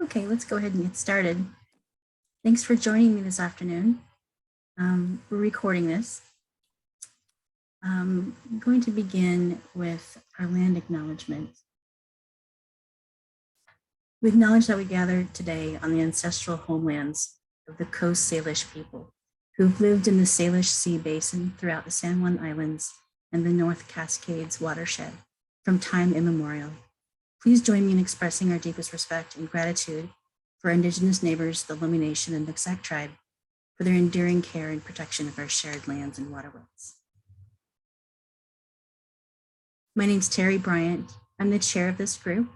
Okay, let's go ahead and get started. Thanks for joining me this afternoon. We're recording this. I'm going to begin with our land acknowledgement. We acknowledge that we gathered today on the ancestral homelands of the Coast Salish people who've lived in the Salish Sea Basin throughout the San Juan Islands and the North Cascades watershed from time immemorial. Please join me in expressing our deepest respect and gratitude for our Indigenous neighbors, the Lummi Nation and Nooksack tribe, for their enduring care and protection of our shared lands and waterways. My name's Terry Bryant. I'm the chair of this group.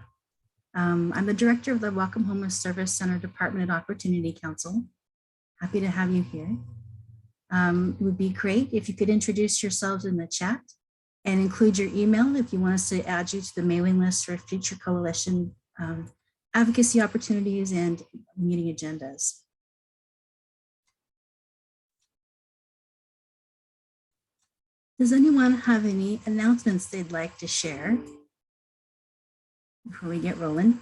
I'm the director of the Welcome Homeless Service Center Department of Opportunity Council. Happy to have you here. It would be great if you could introduce yourselves in the chat and include your email if you want us to add you to the mailing list for future coalition advocacy opportunities and meeting agendas. Does anyone have any announcements they'd like to share before we get rolling?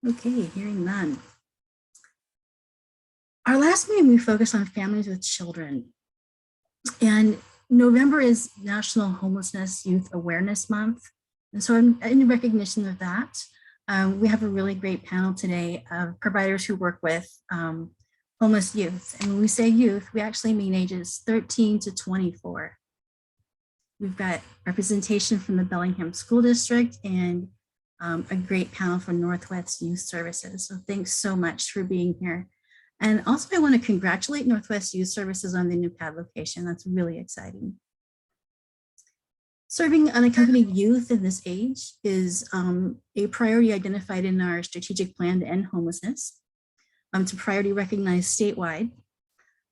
Okay, hearing none. Our last meeting, we focused on families with children. And November is National Homelessness Youth Awareness Month. And so in recognition of that, we have a really great panel today of providers who work with homeless youth. And when we say youth, we actually mean ages 13 to 24. We've got representation from the Bellingham School District and a great panel from Northwest Youth Services. So thanks so much for being here. And also I want to congratulate Northwest Youth Services on the new pad location. That's really exciting. Serving unaccompanied youth in this age is a priority identified in our strategic plan to end homelessness. It's a priority recognized statewide.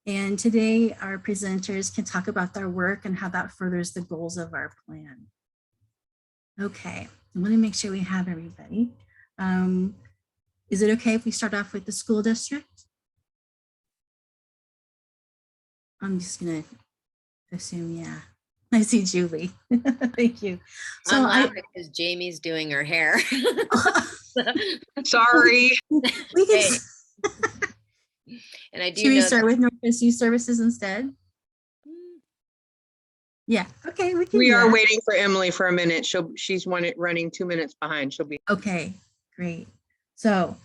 And today our presenters can talk about their work and how that furthers the goals of our plan. Okay, I want to make sure we have everybody. Is it okay if we start off with the school district? I'm just gonna assume, yeah. I see Julie. Thank you. So I'm laughing because Jamie's doing her hair. Sorry. We can. Hey. And I do. Should we start with Northwest Youth Services instead? Yeah. Okay. We are waiting for Emily for a minute. She's running 2 minutes behind. She'll be okay. Great. So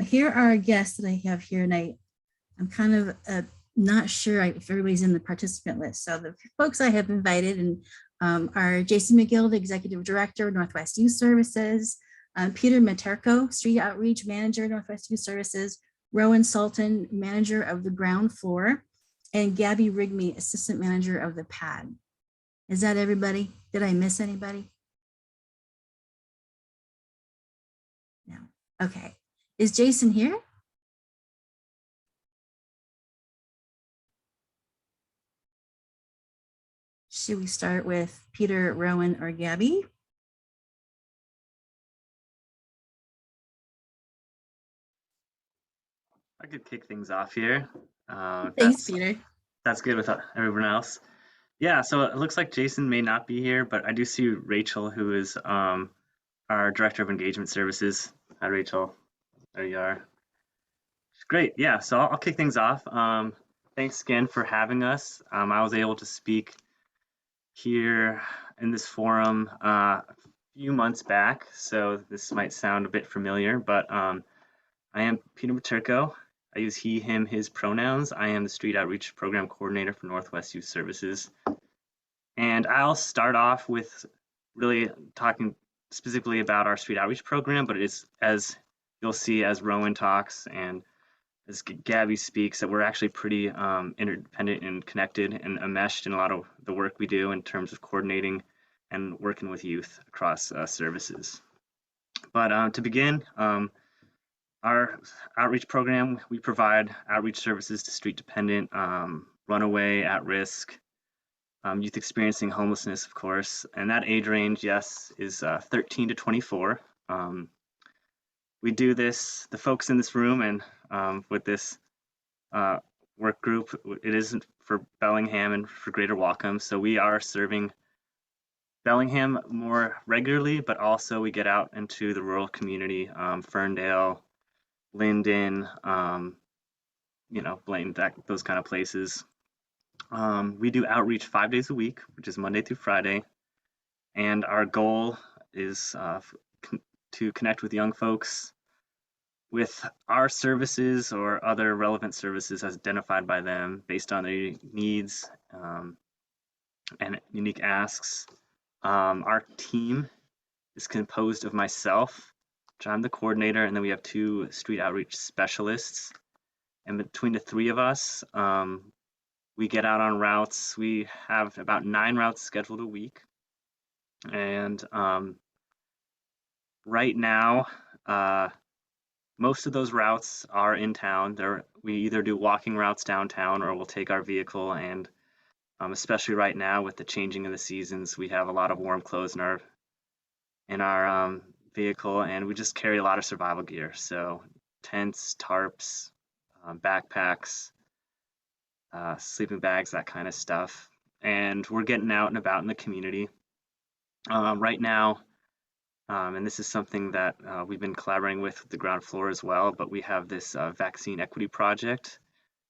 here are our guests that I have here, and I'm kind of not sure if everybody's in the participant list. So the folks I have invited are Jason McGill, the Executive Director, Northwest Youth Services, Peter Miterko, Street Outreach Manager, Northwest Youth Services, Rowan Salton, Manager of the Ground Floor, and Gabby Rigby, Assistant Manager of the PAD. Is that everybody? Did I miss anybody? No. Okay. Is Jason here? Should we start with Peter, Rowan, or Gabby? I could kick things off here. Thanks, Peter. That's good with everyone else. Yeah, so it looks like Jason may not be here, but I do see Rachel, who is our Director of Engagement Services. Hi, Rachel. There you are. Great. Yeah, so I'll kick things off. Thanks again for having us. I was able to speak here in this forum a few months back, so this might sound a bit familiar, but I am Peter Miterko. I use he, him, his pronouns. I am the Street Outreach Program Coordinator for Northwest Youth Services. And I'll start off with really talking specifically about our Street Outreach Program, but it's, as you'll see as Rowan talks and as Gabby speaks, that we're actually pretty interdependent and connected and enmeshed in a lot of the work we do in terms of coordinating and working with youth across services. But to begin, our outreach program, we provide outreach services to street-dependent, runaway, at-risk, youth experiencing homelessness, of course, and that age range, yes, is 13 to 24. We do this, the folks in this room and with this work group. It isn't for Bellingham and for Greater Walkham. So we are serving Bellingham more regularly, but also we get out into the rural community, Ferndale, Linden, Blaine, those kind of places. We do outreach 5 days a week, which is Monday through Friday. And our goal is to connect with young folks with our services or other relevant services as identified by them based on their needs and unique asks. Our team is composed of myself, which I'm the coordinator, and then we have 2 street outreach specialists. And between the 3 of us, we get out on routes. We have about 9 routes scheduled a week. And right now, most of those routes are in town. We either do walking routes downtown or we'll take our vehicle, and especially right now with the changing of the seasons, we have a lot of warm clothes in our vehicle, and we just carry a lot of survival gear. So tents, tarps, backpacks, sleeping bags, that kind of stuff. And we're getting out and about in the community. Right now, and this is something that we've been collaborating with the ground floor as well, but we have this vaccine equity project.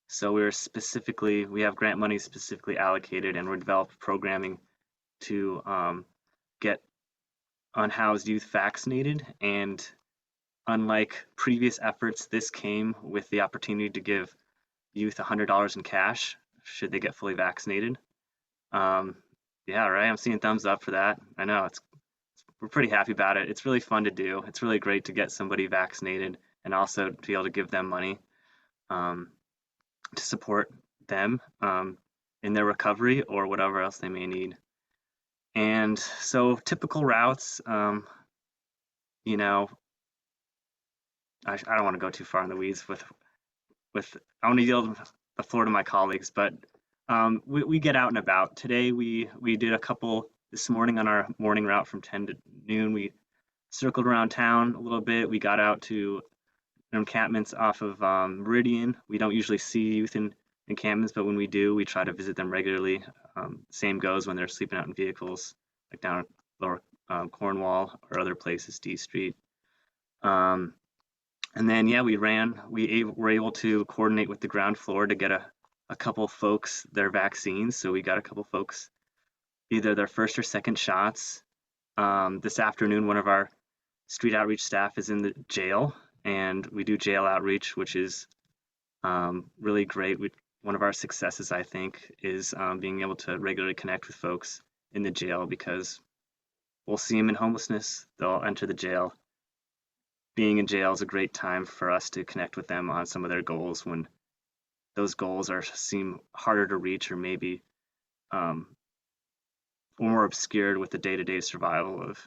So we have grant money specifically allocated, and we're developing programming to get unhoused youth vaccinated. And unlike previous efforts, this came with the opportunity to give youth $100 in cash should they get fully vaccinated. Yeah, right. I'm seeing thumbs up for that. I know we're pretty happy about it. It's really fun to do. It's really great to get somebody vaccinated and also to be able to give them money to support them in their recovery or whatever else they may need. And so typical routes, I don't want to go too far in the weeds with I want to yield the floor to my colleagues, but we get out and about. Today we did a couple this morning on our morning route from 10 to noon. We circled around town a little bit. We got out to encampments off of Meridian. We don't usually see youth in encampments, but when we do, we try to visit them regularly. Same goes when they're sleeping out in vehicles, like down at Lower Cornwall or other places, D Street. And then, yeah, we were able to coordinate with the ground floor to get a couple folks their vaccines. So we got a couple folks either their first or second shots. This afternoon, one of our street outreach staff is in the jail, and we do jail outreach, which is really great. One of our successes, I think, is being able to regularly connect with folks in the jail, because we'll see them in homelessness, they'll enter the jail. Being in jail is a great time for us to connect with them on some of their goals when those goals seem harder to reach, or maybe more obscured with the day-to-day survival of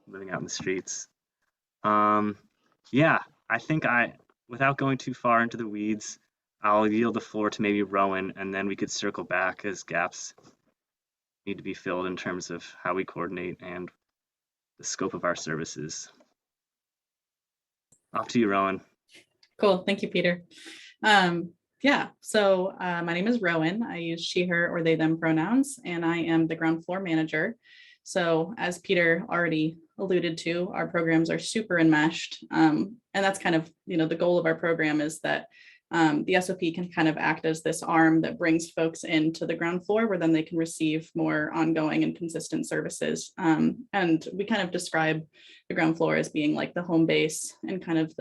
living out in the streets. Yeah, I think without going too far into the weeds, I'll yield the floor to maybe Rowan, and then we could circle back as gaps need to be filled in terms of how we coordinate and the scope of our services. Off to you, Rowan. Cool. Thank you, Peter. Yeah, so my name is Rowan. I use she, her, or they, them pronouns, and I am the ground floor manager. So as Peter already alluded to, our programs are super enmeshed. And that's kind of, the goal of our program is that the SOP can kind of act as this arm that brings folks into the ground floor, where then they can receive more ongoing and consistent services. And we kind of describe the ground floor as being like the home base, and kind of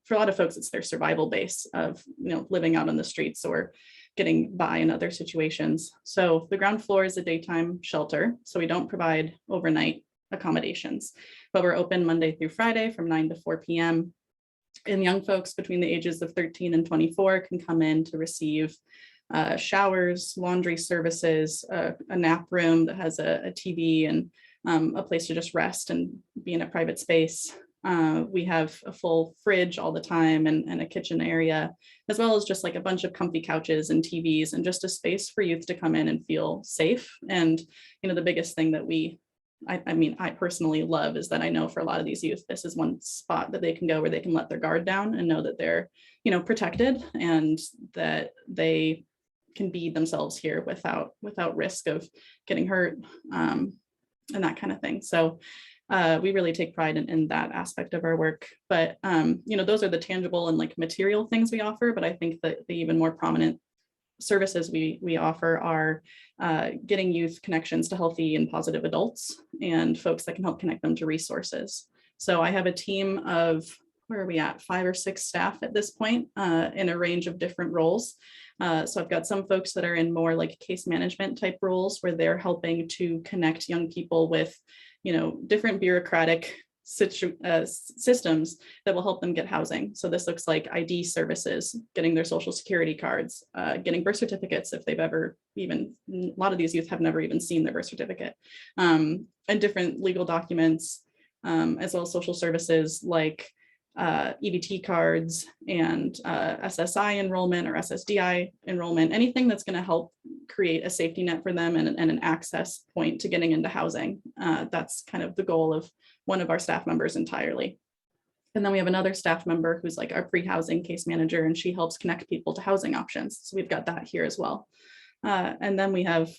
for a lot of folks, it's their survival base of, living out on the streets or getting by in other situations. So the ground floor is a daytime shelter. So we don't provide overnight accommodations, but we're open Monday through Friday from 9 to 4 p.m. And young folks between the ages of 13 and 24 can come in to receive showers, laundry services, a nap room that has a TV and a place to just rest and be in a private space. We have a full fridge all the time and a kitchen area, as well as just like a bunch of comfy couches and TVs, and just a space for youth to come in and feel safe. And, the biggest thing that we I mean, I personally love is that I know for a lot of these youth, this is one spot that they can go where they can let their guard down and know that they're, you know, protected and that they can be themselves here without risk of getting hurt and that kind of thing. So we really take pride in that aspect of our work. But, you know, those are the tangible and like material things we offer. But I think that the even more prominent services we offer are getting youth connections to healthy and positive adults and folks that can help connect them to resources. So I have a team of, where are we at, 5 or 6 staff at this point in a range of different roles. So I've got some folks that are in more like case management type roles where they're helping to connect young people with, you know, different bureaucratic systems that will help them get housing. So this looks like ID services, getting their social security cards, getting birth certificates if they've ever even, a lot of these youth have never even seen their birth certificate, and different legal documents, as well as social services like EBT cards and SSI enrollment or SSDI enrollment, anything that's going to help create a safety net for them and an access point to getting into housing. That's kind of the goal of one of our staff members entirely. And then we have another staff member who's like our pre-housing case manager, and she helps connect people to housing options. So we've got that here as well. And then we have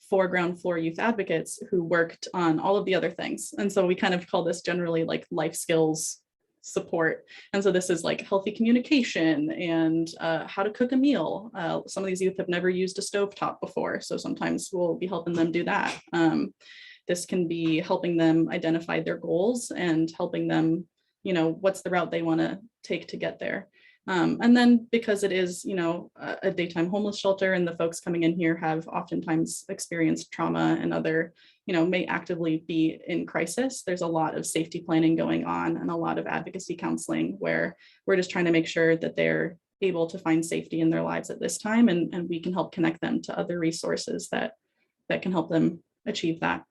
4 ground floor youth advocates who worked on all of the other things. And so we kind of call this generally like life skills support. And so this is like healthy communication and how to cook a meal. Some of these youth have never used a stovetop before, so sometimes we'll be helping them do that. This can be helping them identify their goals and helping them, you know, what's the route they want to take to get there. And then because it is, you know, a daytime homeless shelter and the folks coming in here have oftentimes experienced trauma and other, you know, may actively be in crisis, there's a lot of safety planning going on and a lot of advocacy counseling where we're just trying to make sure that they're able to find safety in their lives at this time, and we can help connect them to other resources that can help them achieve that.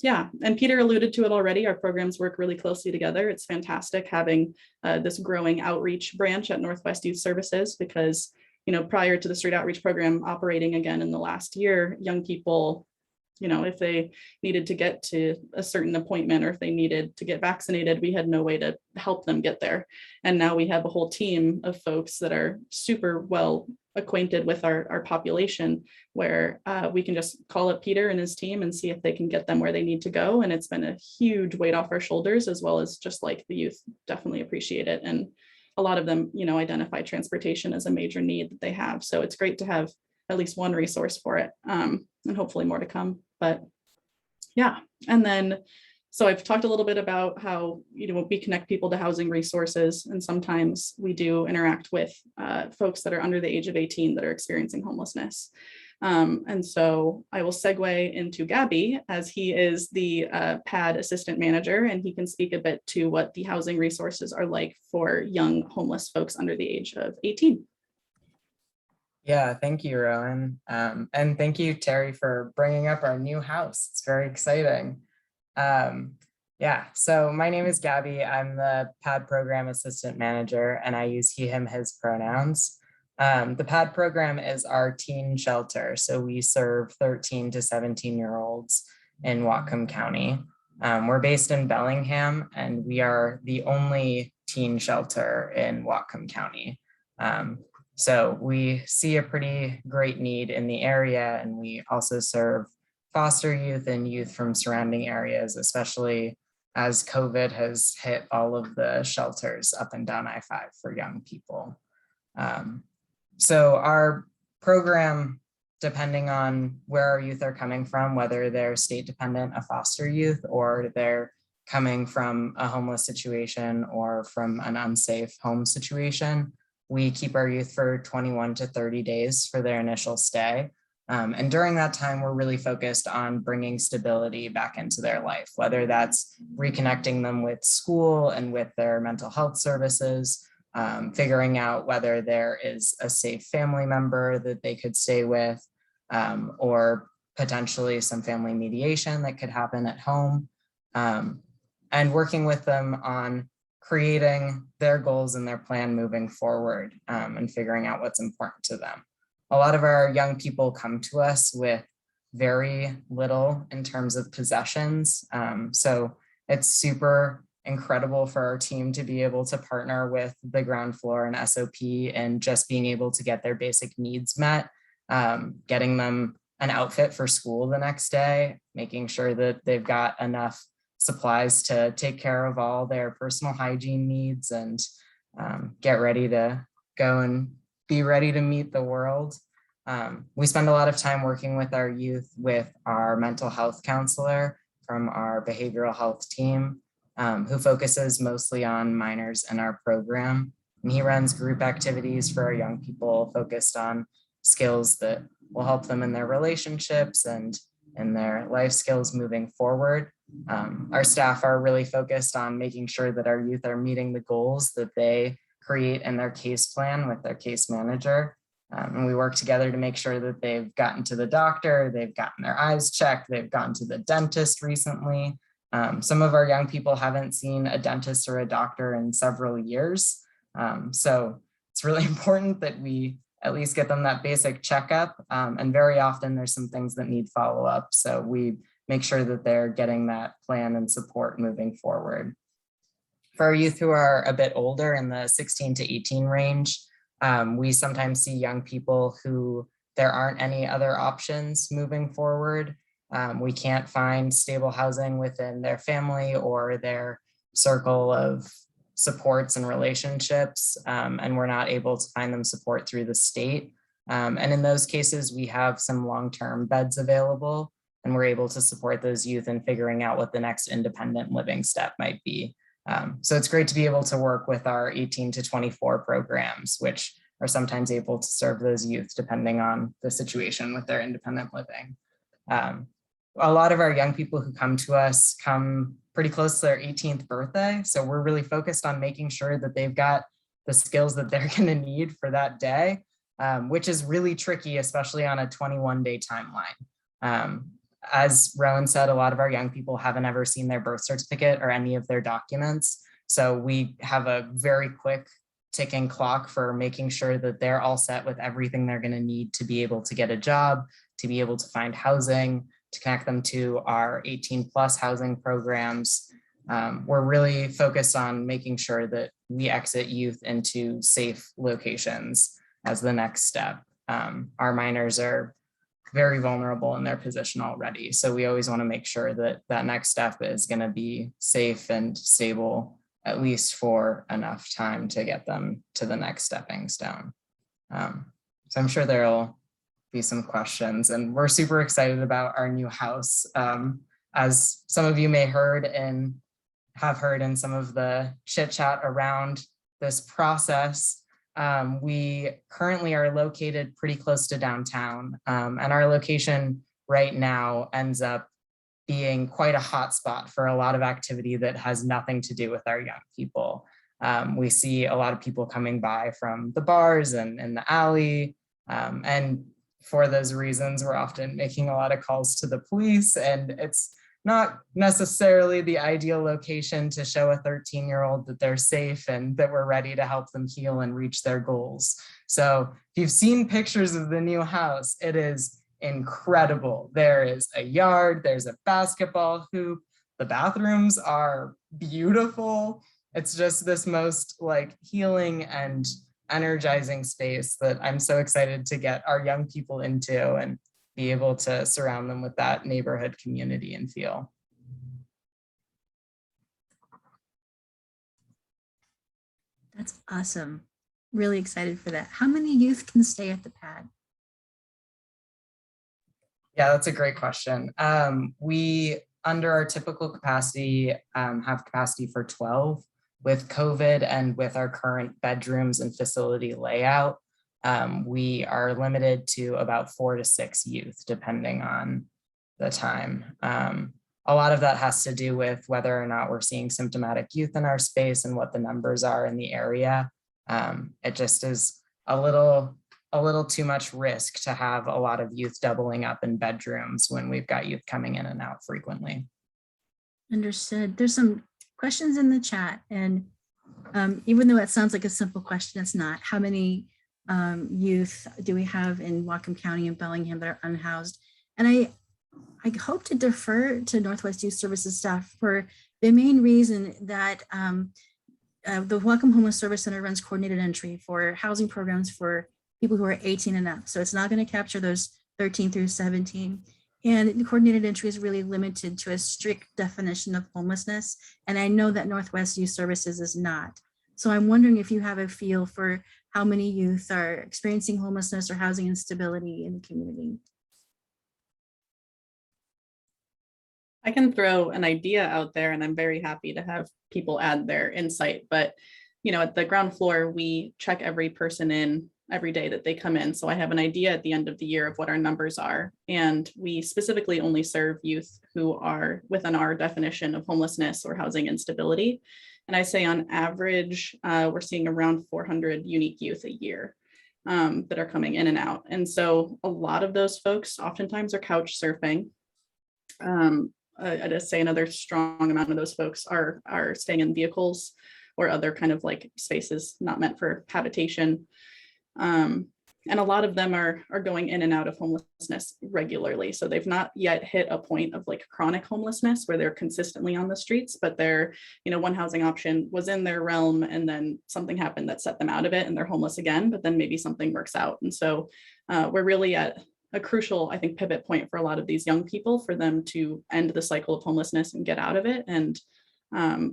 Yeah, and Peter alluded to it already. Our programs work really closely together. It's fantastic having this growing outreach branch at Northwest Youth Services because, you know, prior to the street outreach program operating again in the last year, young people, you know, if they needed to get to a certain appointment or if they needed to get vaccinated, we had no way to help them get there. And now we have a whole team of folks that are super well acquainted with our population where we can just call up Peter and his team and see if they can get them where they need to go. And it's been a huge weight off our shoulders, as well as just like the youth definitely appreciate it. And a lot of them, you know, identify transportation as a major need that they have. So it's great to have at least one resource for it, and hopefully more to come. But yeah, and then so I've talked a little bit about how, you know, we connect people to housing resources, and sometimes we do interact with folks that are under the age of 18 that are experiencing homelessness. And so I will segue into Gabby, as he is the PAD assistant manager, and he can speak a bit to what the housing resources are like for young homeless folks under the age of 18. Yeah, thank you, Rowan. And thank you, Terry, for bringing up our new house. It's very exciting. Yeah, so my name is Gabby. I'm the PAD program assistant manager, and I use he, him, his pronouns. The PAD program is our teen shelter. So we serve 13 to 17-year-olds in Whatcom County. We're based in Bellingham, and we are the only teen shelter in Whatcom County. So we see a pretty great need in the area, and we also serve foster youth and youth from surrounding areas, especially as COVID has hit all of the shelters up and down I-5 for young people. So our program, depending on where our youth are coming from, whether they're state dependent, a foster youth, or they're coming from a homeless situation or from an unsafe home situation, we keep our youth for 21 to 30 days for their initial stay. And during that time, we're really focused on bringing stability back into their life, whether that's reconnecting them with school and with their mental health services, figuring out whether there is a safe family member that they could stay with, or potentially some family mediation that could happen at home, and working with them on creating their goals and their plan moving forward, and figuring out what's important to them. A lot of our young people come to us with very little in terms of possessions. So it's super incredible for our team to be able to partner with the ground floor and SOP and just being able to get their basic needs met, getting them an outfit for school the next day, making sure that they've got enough supplies to take care of all their personal hygiene needs and get ready to go and be ready to meet the world. We spend a lot of time working with our youth with our mental health counselor from our behavioral health team, who focuses mostly on minors in our program. And he runs group activities for our young people focused on skills that will help them in their relationships and in their life skills moving forward. Our staff are really focused on making sure that our youth are meeting the goals that they create in their case plan with their case manager. And we work together to make sure that they've gotten to the doctor, they've gotten their eyes checked, they've gone to the dentist recently. Some of our young people haven't seen a dentist or a doctor in several years. So it's really important that we at least get them that basic checkup. And very often there's some things that need follow-up. So we make sure that they're getting that plan and support moving forward. For our youth who are a bit older in the 16 to 18 range, we sometimes see young people who there aren't any other options moving forward. We can't find stable housing within their family or their circle of supports and relationships, and we're not able to find them support through the state. And in those cases, we have some long-term beds available, and we're able to support those youth in figuring out what the next independent living step might be. So it's great to be able to work with our 18 to 24 programs, which are sometimes able to serve those youth depending on the situation with their independent living. A lot of our young people who come to us come pretty close to their 18th birthday. So we're really focused on making sure that they've got the skills that they're going to need for that day, which is really tricky, especially on a 21-day timeline. As Rowan said, a lot of our young people haven't ever seen their birth certificate or any of their documents. So we have a very quick ticking clock for making sure that they're all set with everything they're going to need to be able to get a job, to be able to find housing, to connect them to our 18+ housing programs. We're really focused on making sure that we exit youth into safe locations as the next step. Our minors are very vulnerable in their position already. So we always want to make sure that that next step is going to be safe and stable, at least for enough time to get them to the next stepping stone. So I'm sure there'll be some questions, and we're super excited about our new house. As some of you may have heard in some of the chit chat around this process, we currently are located pretty close to downtown, and our location right now ends up being quite a hot spot for a lot of activity that has nothing to do with our young people. We see a lot of people coming by from the bars and in the alley, and for those reasons, we're often making a lot of calls to the police, and it's not necessarily the ideal location to show a 13-year-old that they're safe and that we're ready to help them heal and reach their goals. So if you've seen pictures of the new house, it is incredible. There is a yard, there's a basketball hoop, the bathrooms are beautiful. It's just this most like healing and energizing space that I'm so excited to get our young people into and be able to surround them with that neighborhood community and feel. That's awesome. Really excited for that. How many youth can stay at the pad? Yeah, that's a great question. We, under our typical capacity, have capacity for 12. With COVID and with our current bedrooms and facility layout, we are limited to about 4 to 6 youth, depending on the time. A lot of that has to do with whether or not we're seeing symptomatic youth in our space and what the numbers are in the area. It just is a little too much risk to have a lot of youth doubling up in bedrooms when we've got youth coming in and out frequently. Understood. There's some questions in the chat, and even though it sounds like a simple question, it's not. How many youth do we have in Whatcom County and Bellingham that are unhoused? And I hope to defer to Northwest Youth Services staff for the main reason that the Welcome Homeless Service Center runs coordinated entry for housing programs for people who are 18 and up. So it's not going to capture those 13 through 17. And the coordinated entry is really limited to a strict definition of homelessness. And I know that Northwest Youth Services is not. So I'm wondering if you have a feel for how many youth are experiencing homelessness or housing instability in the community. I can throw an idea out there, and I'm very happy to have people add their insight. But, you know, at the ground floor, we check every person in every day that they come in. So I have an idea at the end of the year of what our numbers are. And we specifically only serve youth who are within our definition of homelessness or housing instability. And I say on average, we're seeing around 400 unique youth a year that are coming in and out. And so a lot of those folks oftentimes are couch surfing. I just say another strong amount of those folks are staying in vehicles or other kind of like spaces not meant for habitation. And a lot of them are going in and out of homelessness regularly. So they've not yet hit a point of like chronic homelessness where they're consistently on the streets, but they're, you know, one housing option was in their realm and then something happened that set them out of it and they're homeless again, but then maybe something works out. And so we're really at a crucial, I think, pivot point for a lot of these young people for them to end the cycle of homelessness and get out of it. And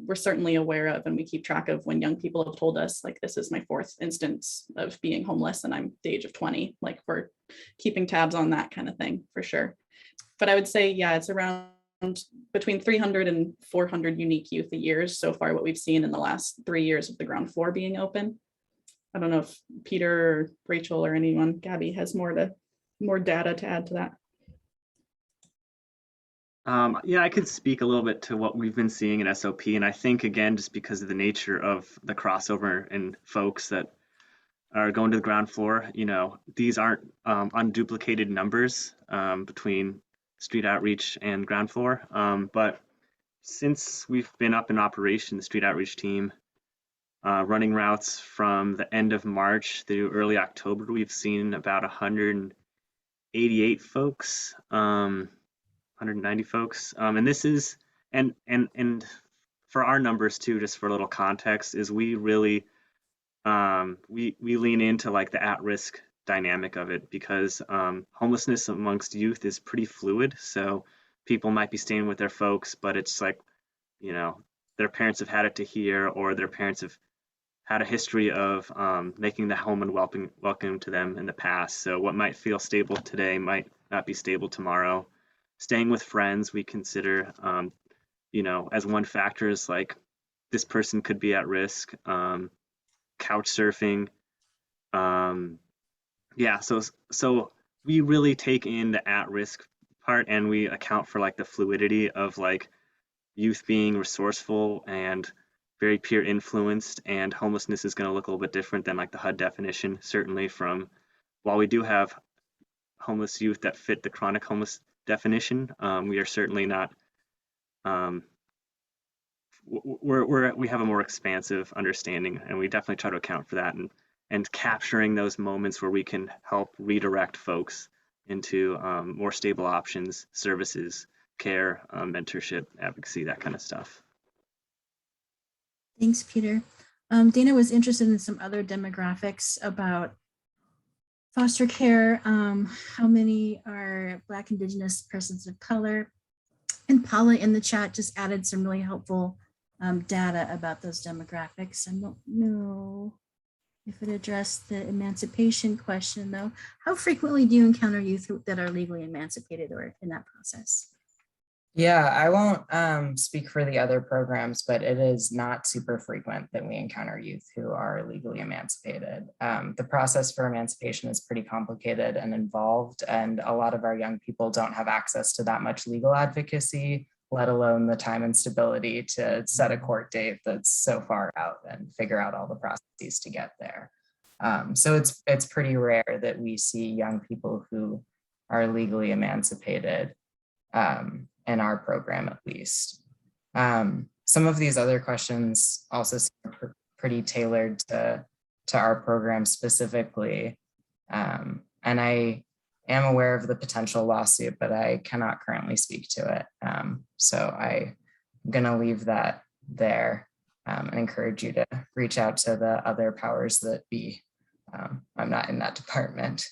we're certainly aware of, and we keep track of when young people have told us, like, this is my fourth instance of being homeless and I'm the age of 20, like we're keeping tabs on that kind of thing for sure. But I would say, yeah, it's around between 300 and 400 unique youth a year so far, what we've seen in the last 3 years of the ground floor being open. I don't know if Peter or Rachel or anyone, Gabby, has more data to add to that. Yeah, I could speak a little bit to what we've been seeing in SOP. And I think, again, just because of the nature of the crossover and folks that are going to the ground floor, you know, these aren't unduplicated numbers between street outreach and ground floor. But since we've been up in operation, the street outreach team, running routes from the end of March through early October, we've seen about 188 folks. 190 folks, and this is and for our numbers too, just for a little context, is we really we lean into like the at-risk dynamic of it, because homelessness amongst youth is pretty fluid. So people might be staying with their folks, but it's like, you know, their parents have had it to here, or their parents have had a history of making the home and welcome to them in the past. So what might feel stable today might not be stable tomorrow. Staying with friends, we consider, you know, as one factor is like, this person could be at risk. Couch surfing. Yeah, so we really take in the at-risk part, and we account for like the fluidity of like youth being resourceful and very peer influenced, and homelessness is going to look a little bit different than like the HUD definition, certainly from, while we do have homeless youth that fit the chronic homeless definition, we are certainly not, we have a more expansive understanding, and we definitely try to account for that, and capturing those moments where we can help redirect folks into more stable options, services, care, mentorship, advocacy, that kind of stuff. Thanks, Peter. Dana was interested in some other demographics about foster care, how many are Black, Indigenous, persons of color. And Paula in the chat just added some really helpful data about those demographics. I don't know if it addressed the emancipation question though. How frequently do you encounter youth that are legally emancipated or in that process? Yeah, I won't speak for the other programs, but it is not super frequent that we encounter youth who are legally emancipated. The process for emancipation is pretty complicated and involved, and a lot of our young people don't have access to that much legal advocacy, let alone the time and stability to set a court date that's so far out and figure out all the processes to get there. So it's pretty rare that we see young people who are legally emancipated in our program, at least. Some of these other questions also seem pretty tailored to our program specifically. And am aware of the potential lawsuit, but I cannot currently speak to it. So I'm going to leave that there and encourage you to reach out to the other powers that be. I'm not in that department.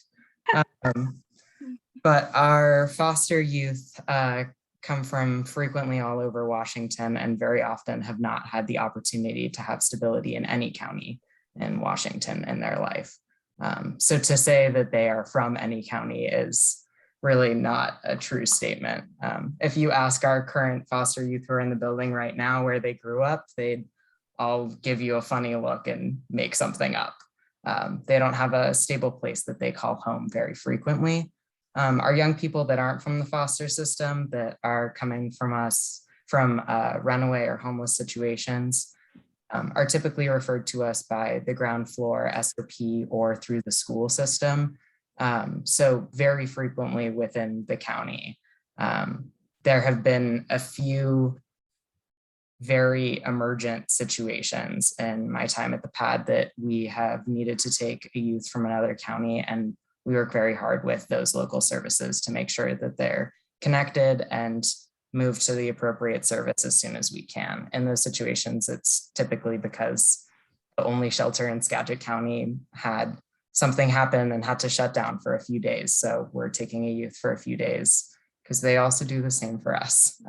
But our foster youth come from frequently all over Washington and very often have not had the opportunity to have stability in any county in Washington in their life. So to say that they are from any county is really not a true statement. If you ask our current foster youth who are in the building right now where they grew up, they'd all give you a funny look and make something up. They don't have a stable place that they call home very frequently. Our young people that aren't from the foster system, that are coming from us from runaway or homeless situations, are typically referred to us by the ground floor SOP or through the school system. So very frequently within the county. There have been a few very emergent situations in my time at the pad that we have needed to take a youth from another county, and we work very hard with those local services to make sure that they're connected and moved to the appropriate service as soon as we can. In those situations, it's typically because the only shelter in Skagit County had something happen and had to shut down for a few days. So we're taking a youth for a few days because they also do the same for us.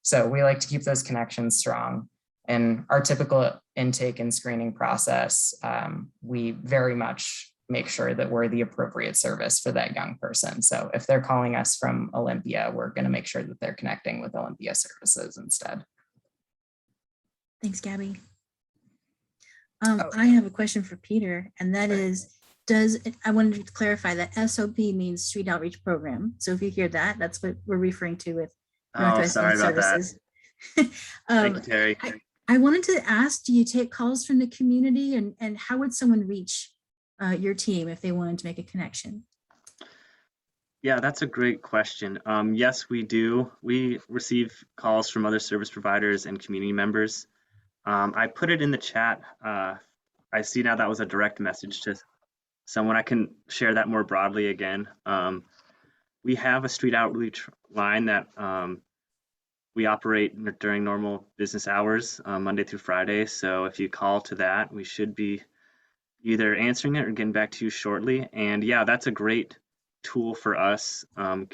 So we like to keep those connections strong. In our typical intake and screening process, we very much make sure that we're the appropriate service for that young person. So if they're calling us from Olympia, we're going to make sure that they're connecting with Olympia services instead. Thanks, Gabby. I have a question for Peter, and that is, I wanted to clarify that SOP means Street Outreach Program. So if you hear that, that's what we're referring to with Northwest sorry Youth about Services. Thank you, Terry. I wanted to ask, do you take calls from the community, and how would someone reach your team if they wanted to make a connection? Yeah, that's a great question. Yes, we do. We receive calls from other service providers and community members. I put it in the chat. I see now that was a direct message to someone. I can share that more broadly again. We have a street outreach line that we operate during normal business hours, Monday through Friday. So if you call to that, we should be either answering it or getting back to you shortly. And yeah, that's a great tool for us,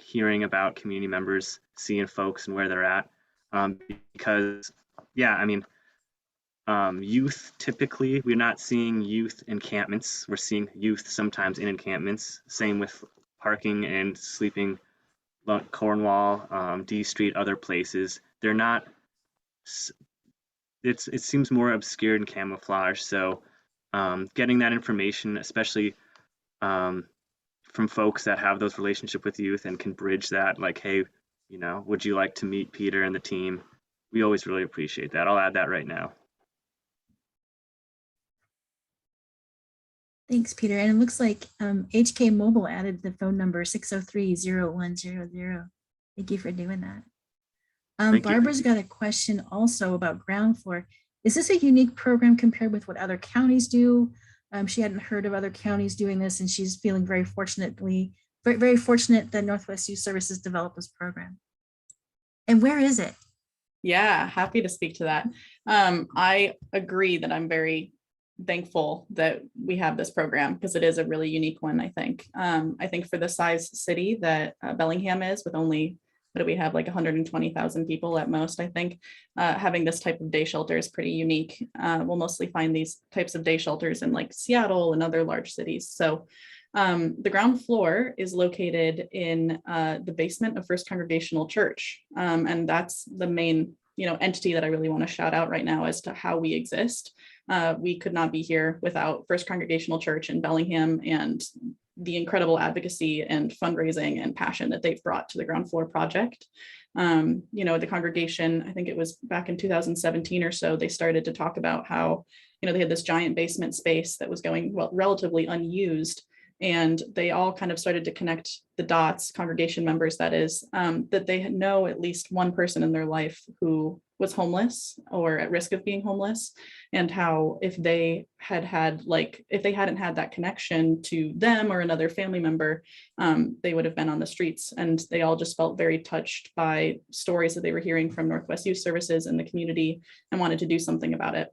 hearing about community members, seeing folks and where they're at. Because yeah, I mean, youth, typically, we're not seeing youth encampments. We're seeing youth sometimes in encampments. Same with parking and sleeping, Cornwall, D Street, other places. They're not, it seems more obscured and camouflaged. So getting that information, especially from folks that have those relationships with youth and can bridge that, like, hey, you know, would you like to meet Peter and the team? We always really appreciate that. I'll add that right now. Thanks, Peter. And it looks like HK Mobile added the phone number 603-0100. Thank you for doing that. Barbara's got a question also about ground floor. Is this a unique program compared with what other counties do? She hadn't heard of other counties doing this, and she's feeling very fortunate that Northwest Youth Services developed this program. And where is it? Yeah, happy to speak to that. I agree that I'm very thankful that we have this program because it is a really unique one, I think. I think for the size city that Bellingham is, with only, what do we have, like 120,000 people at most, I think, having this type of day shelter is pretty unique. We'll mostly find these types of day shelters in like Seattle and other large cities. So the ground floor is located in the basement of First Congregational Church. And that's the main, entity that I really want to shout out right now as to how we exist. We could not be here without First Congregational Church in Bellingham and the incredible advocacy and fundraising and passion that they've brought to the ground floor project. The congregation, I think it was back in 2017 or so, they started to talk about how, they had this giant basement space that was going, relatively unused. And they all kind of started to connect the dots, congregation members, that is, that they know at least one person in their life who was homeless or at risk of being homeless, and how if they hadn't had that connection to them or another family member, they would have been on the streets. And they all just felt very touched by stories that they were hearing from Northwest Youth Services in the community and wanted to do something about it.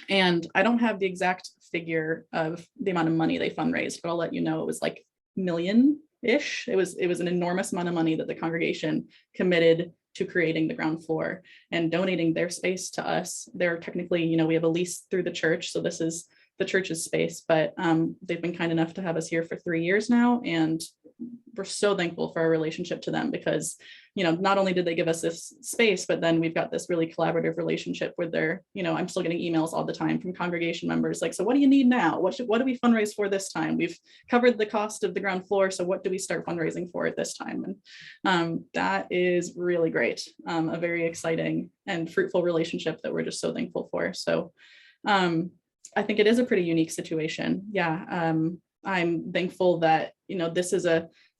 And I don't have the exact figure of the amount of money they fundraised, but I'll let you know it was like million-ish. It was an enormous amount of money that the congregation committed to creating the ground floor and donating their space to us. They're technically, we have a lease through the church, so this is the church's space, but they've been kind enough to have us here for 3 years now, and we're so thankful for our relationship to them, because not only did they give us this space, but then we've got this really collaborative relationship with their, I'm still getting emails all the time from congregation members like, so what do you need now? What do we fundraise for this time? We've covered the cost of the ground floor, so what do we start fundraising for at this time? And that is really great, a very exciting and fruitful relationship that we're just so thankful for. So I think it is a pretty unique situation. Yeah, I'm thankful that, this is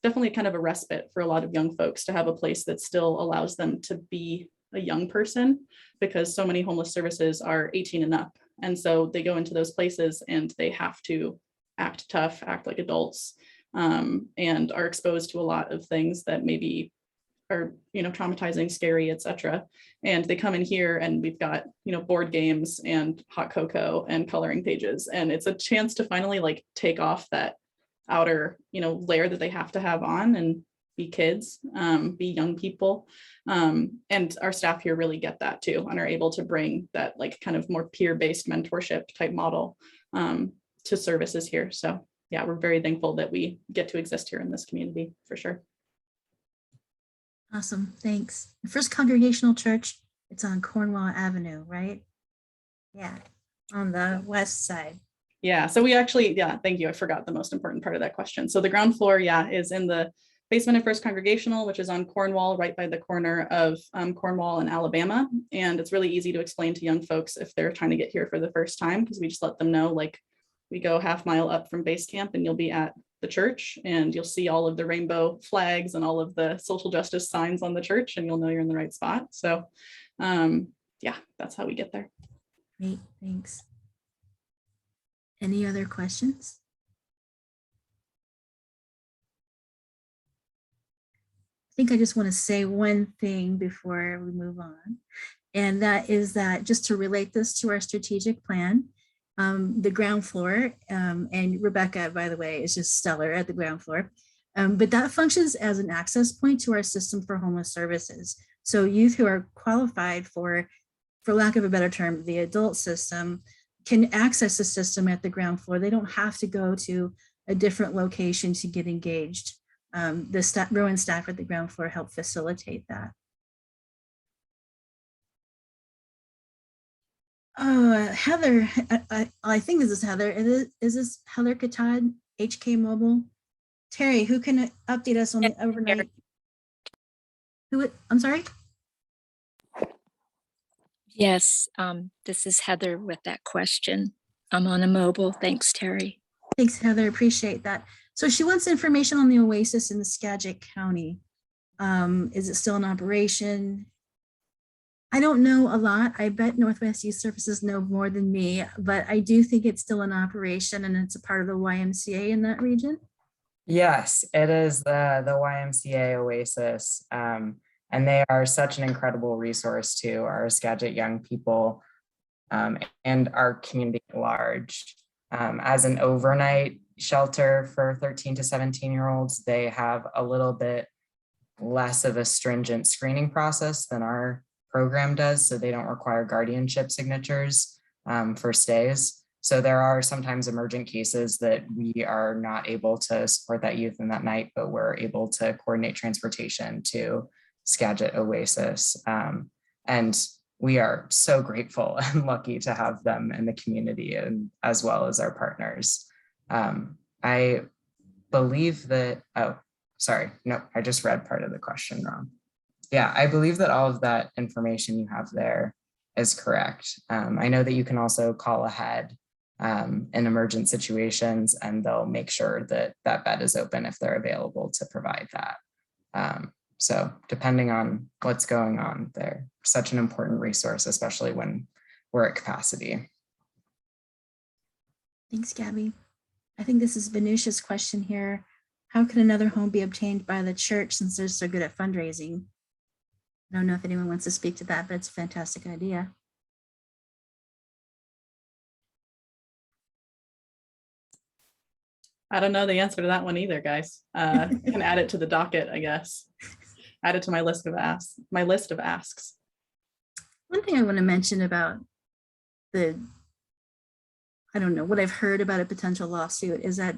definitely kind of a respite for a lot of young folks to have a place that still allows them to be a young person, because so many homeless services are 18 and up. And so they go into those places and they have to act tough, act like adults, and are exposed to a lot of things that maybe are, traumatizing, scary, etc. And they come in here and we've got, board games and hot cocoa and coloring pages. And it's a chance to finally take off that outer, layer that they have to have on and be kids, be young people. And our staff here really get that too, and are able to bring that kind of more peer-based mentorship type model to services here. So yeah, we're very thankful that we get to exist here in this community for sure. Awesome, thanks. The First Congregational Church, it's on Cornwall Avenue, right? Yeah, on the west side. Yeah, so we actually, thank you. I forgot the most important part of that question. So the ground floor, is in the basement of First Congregational, which is on Cornwall, right by the corner of Cornwall and Alabama. And it's really easy to explain to young folks if they're trying to get here for the first time, because we just let them know, we go half mile up from base camp and you'll be at the church, and you'll see all of the rainbow flags and all of the social justice signs on the church, and you'll know you're in the right spot. So that's how we get there. Great, thanks. Any other questions? I think I just want to say one thing before we move on, and that is that just to relate this to our strategic plan, the ground floor, and Rebecca, by the way, is just stellar at the ground floor, but that functions as an access point to our system for homeless services. So youth who are qualified for lack of a better term, the adult system, can access the system at the ground floor. They don't have to go to a different location to get engaged. The Rowan staff at the ground floor help facilitate that. Oh, Heather, I think this is Heather. Is this Heather Katad, HK Mobile? Terry, who can update us on the overnight? I'm sorry? Yes, this is Heather with that question. I'm on a mobile. Thanks, Terry. Thanks, Heather. Appreciate that. So she wants information on the Oasis in the Skagit County. Is it still in operation? I don't know a lot. I bet Northwest Youth Services know more than me, but I do think it's still in operation, and it's a part of the YMCA in that region. Yes, it is the YMCA Oasis. And they are such an incredible resource to our Skagit young people and our community at large. As an overnight shelter for 13 to 17-year-olds, they have a little bit less of a stringent screening process than our program does. So they don't require guardianship signatures for stays. So there are sometimes emergent cases that we are not able to support that youth in that night, but we're able to coordinate transportation to Skagit Oasis. And we are so grateful and lucky to have them in the community, and as well as our partners. I believe that, oh, sorry, no, I just read part of the question wrong. Yeah, I believe that all of that information you have there is correct. I know that you can also call ahead in emergent situations, and they'll make sure that that bed is open if they're available to provide that. So depending on what's going on, they're such an important resource, especially when we're at capacity. Thanks, Gabby. I think this is Venusia's question here. How can another home be obtained by the church since they're so good at fundraising? I don't know if anyone wants to speak to that, but it's a fantastic idea. I don't know the answer to that one either, guys. Can add it to the docket, I guess. Add it to my list of asks. One thing I want to mention about I don't know, what I've heard about a potential lawsuit is that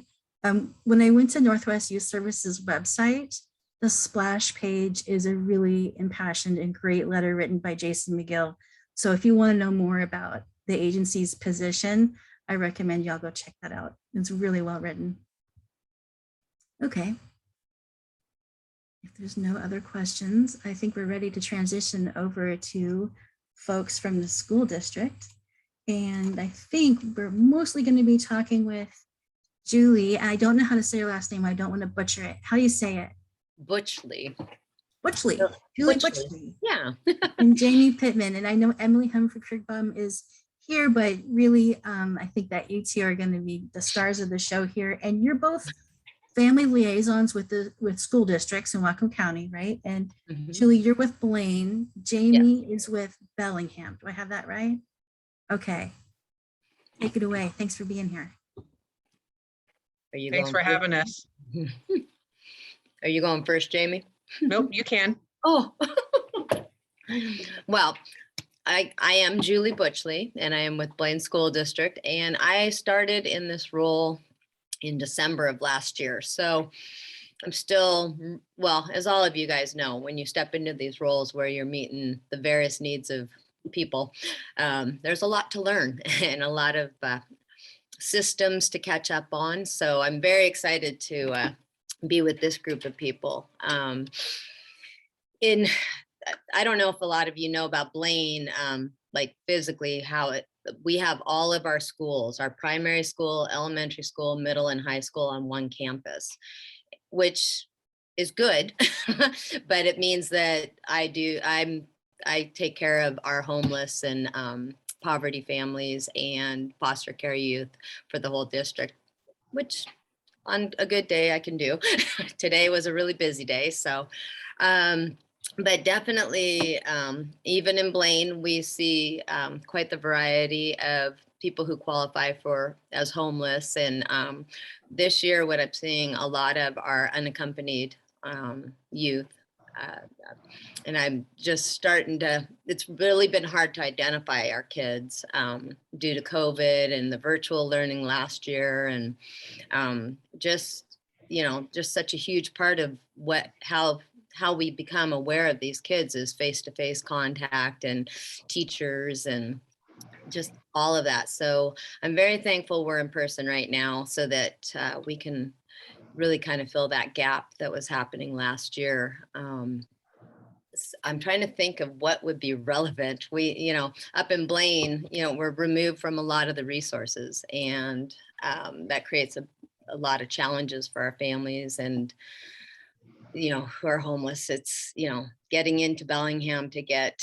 when I went to Northwest Youth Services website, the splash page is a really impassioned and great letter written by Jason McGill. So if you want to know more about the agency's position, I recommend y'all go check that out. It's really well written. Okay. If there's no other questions, I think we're ready to transition over to folks from the school district. And I think we're mostly going to be talking with Julie. I don't know how to say her last name. I don't want to butcher it. How do you say it? Butschli. Butschli. Julie Butschli. Yeah. And Jami Pittman. And I know Emily Humphrey Krigbaum is here, but really, I think that you two are going to be the stars of the show here. And you're both family liaisons with school districts in Whatcom County, right? And Julie, you're with Blaine. Jami is with Bellingham. Do I have that right? Okay. Take it away. Thanks for being here. Are you Thanks for going having us. Are you going first, Jami? Nope, you can. Oh, well, I am Julie Butschli, and I am with Blaine School District, and I started in this role in December of last year. So I'm still, well, as all of you guys know, when you step into these roles where you're meeting the various needs of people, there's a lot to learn and a lot of systems to catch up on. So I'm very excited to be with this group of people. I don't know if a lot of you know about Blaine, like physically we have all of our schools, our primary school, elementary school, middle and high school on one campus, which is good, but it means that I take care of our homeless and poverty families and foster care youth for the whole district, which on a good day I can do. Today was a really busy day. So, but definitely, even in Blaine, we see quite the variety of people who qualify as homeless. And this year, what I'm seeing a lot of are unaccompanied youth. And I'm just starting it's really been hard to identify our kids due to COVID and the virtual learning last year. And just such a huge part of how we become aware of these kids is face-to-face contact and teachers and just all of that. So I'm very thankful we're in person right now so that we can really kind of fill that gap that was happening last year. I'm trying to think of what would be relevant. We, up in Blaine, we're removed from a lot of the resources, and that creates a lot of challenges for our families and, who are homeless. It's, getting into Bellingham to get,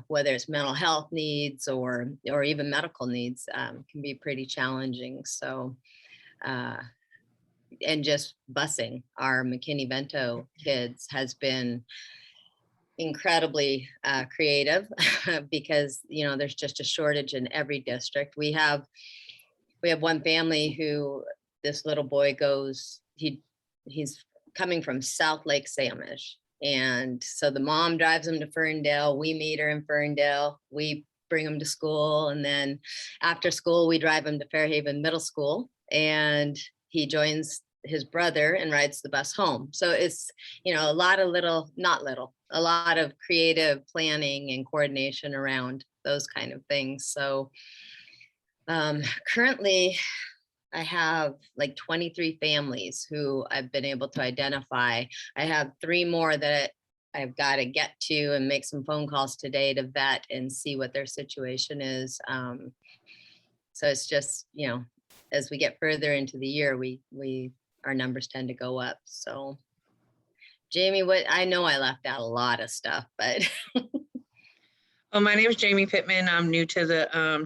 whether it's mental health needs or even medical needs can be pretty challenging. So, and just busing our McKinney-Vento kids has been incredibly creative because there's just a shortage in every district. We have one family who this little boy he's coming from South Lake Samish, and so the mom drives him to Ferndale. We meet her in Ferndale, we bring him to school, and then after school we drive him to Fairhaven Middle School, and he joins his brother and rides the bus home. So it's a lot of creative planning and coordination around those kind of things. So currently I have like 23 families who I've been able to identify. I have 3 more that I've got to get to and make some phone calls today to vet and see what their situation is. So it's just, as we get further into the year, our numbers tend to go up. So Jamie, I know I left out a lot of stuff, but Well, my name is Jami Pittman. I'm new to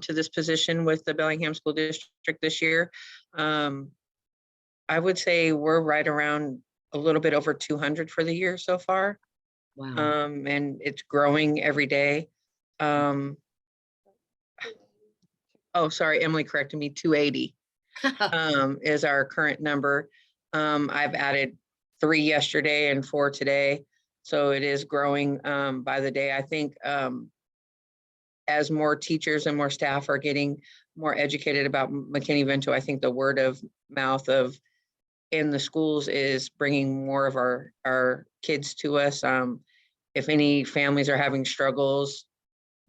this position with the Bellingham School District this year. I would say we're right around a little bit over 200 for the year so far. wow. And it's growing every day. Oh, sorry, Emily corrected me, 280 is our current number. I've added 3 yesterday and 4 today. So it is growing by the day. I think as more teachers and more staff are getting more educated about McKinney-Vento, I think the word of mouth in the schools is bringing more of our kids to us. If any families are having struggles,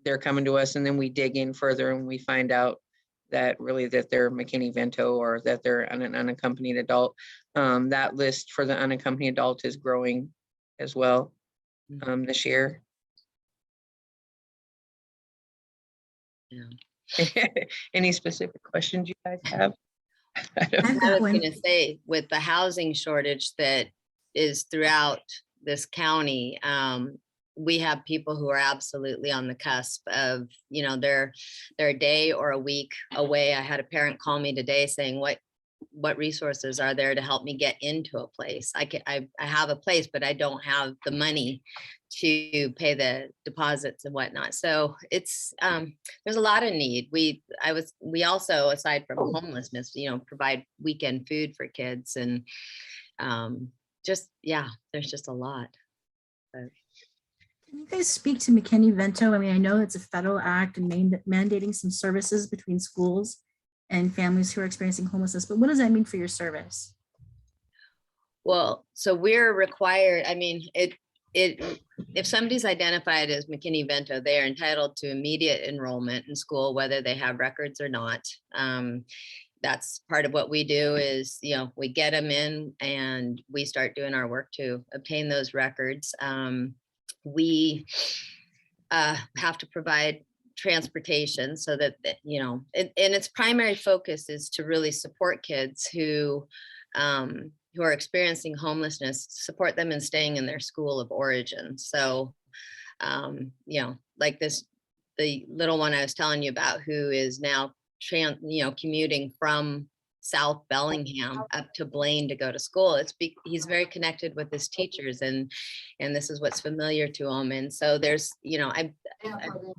they're coming to us, and then we dig in further and we find out that really that they're McKinney-Vento or that they're an unaccompanied adult. That list for the unaccompanied adult is growing as well this year. Yeah. Any specific questions you guys have? I've I got was one. going to say, with the housing shortage that is throughout this county, we have people who are absolutely on the cusp of, they're a day or a week away. I had a parent call me today saying, what resources are there to help me get into a place? I have a place, but I don't have the money to pay the deposits and whatnot. So it's there's a lot of need. We also, aside from homelessness, provide weekend food for kids, and there's just a lot. But Can you guys speak to McKinney-Vento? I mean, I know it's a federal act and mandating some services between schools and families who are experiencing homelessness, but what does that mean for your service? well, so we're required, I mean, if somebody's identified as McKinney-Vento, they are entitled to immediate enrollment in school, whether they have records or not. That's part of what we do is, we get them in and we start doing our work to obtain those records. We have to provide transportation so that, and its primary focus is to really support kids who are experiencing homelessness, support them in staying in their school of origin. So, like the little one I was telling you about, who is now commuting from South Bellingham up to Blaine to go to school. He's very connected with his teachers, and this is what's familiar to him. And so there's, I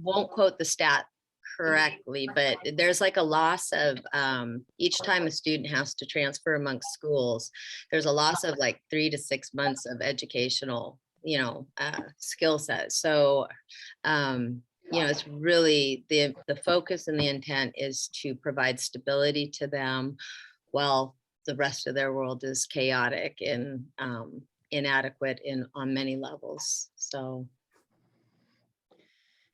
won't quote the stat correctly, but there's like a loss of each time a student has to transfer amongst schools, there's a loss of like 3 to 6 months of educational, skill set. So, it's really the focus and the intent is to provide stability to them while the rest of their world is chaotic and inadequate on many levels. So.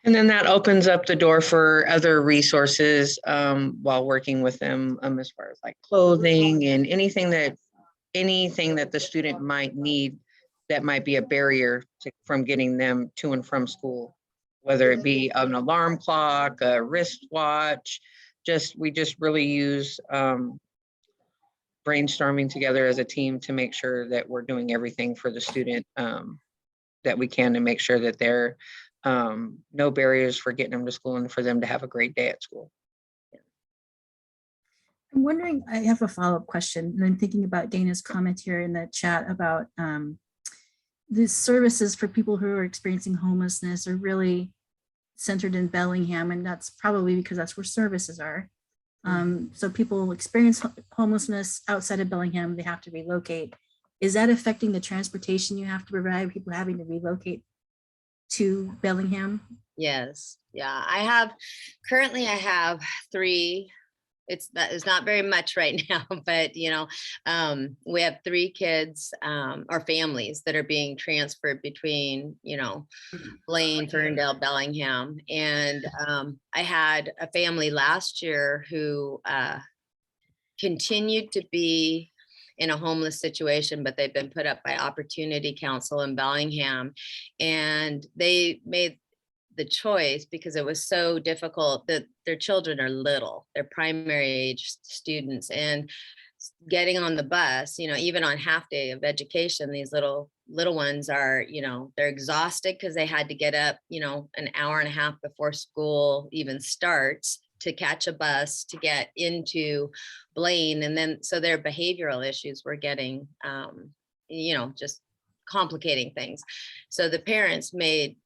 And then that opens up the door for other resources while working with them as far as like clothing and anything that the student might need that might be a barrier from getting them to and from school, whether it be an alarm clock, a wristwatch. We just really use brainstorming together as a team to make sure that we're doing everything for the student that we can to make sure that there no barriers for getting them to school and for them to have a great day at school. I'm wondering, I have a follow-up question, and I'm thinking about Dana's comment here in the chat about the services for people who are experiencing homelessness are really centered in Bellingham, and that's probably because that's where services are. So people experience homelessness outside of Bellingham, they have to relocate. Is that affecting the transportation you have to provide, people having to relocate to Bellingham? Yes. Yeah. I have 3. It's not very much right now, but we have 3 kids or families that are being transferred between, Blaine, Ferndale, Bellingham. And I had a family last year who continued to be in a homeless situation, but they've been put up by Opportunity Council in Bellingham, and they made the choice because it was so difficult that their children are little, they're primary age students, and getting on the bus, you know, even on half day of education, these little ones are, you know, they're exhausted because they had to get up, you know, an hour and a half before school even starts to catch a bus to get into Blaine. And then so their behavioral issues were getting, you know, just complicating things. So the parents made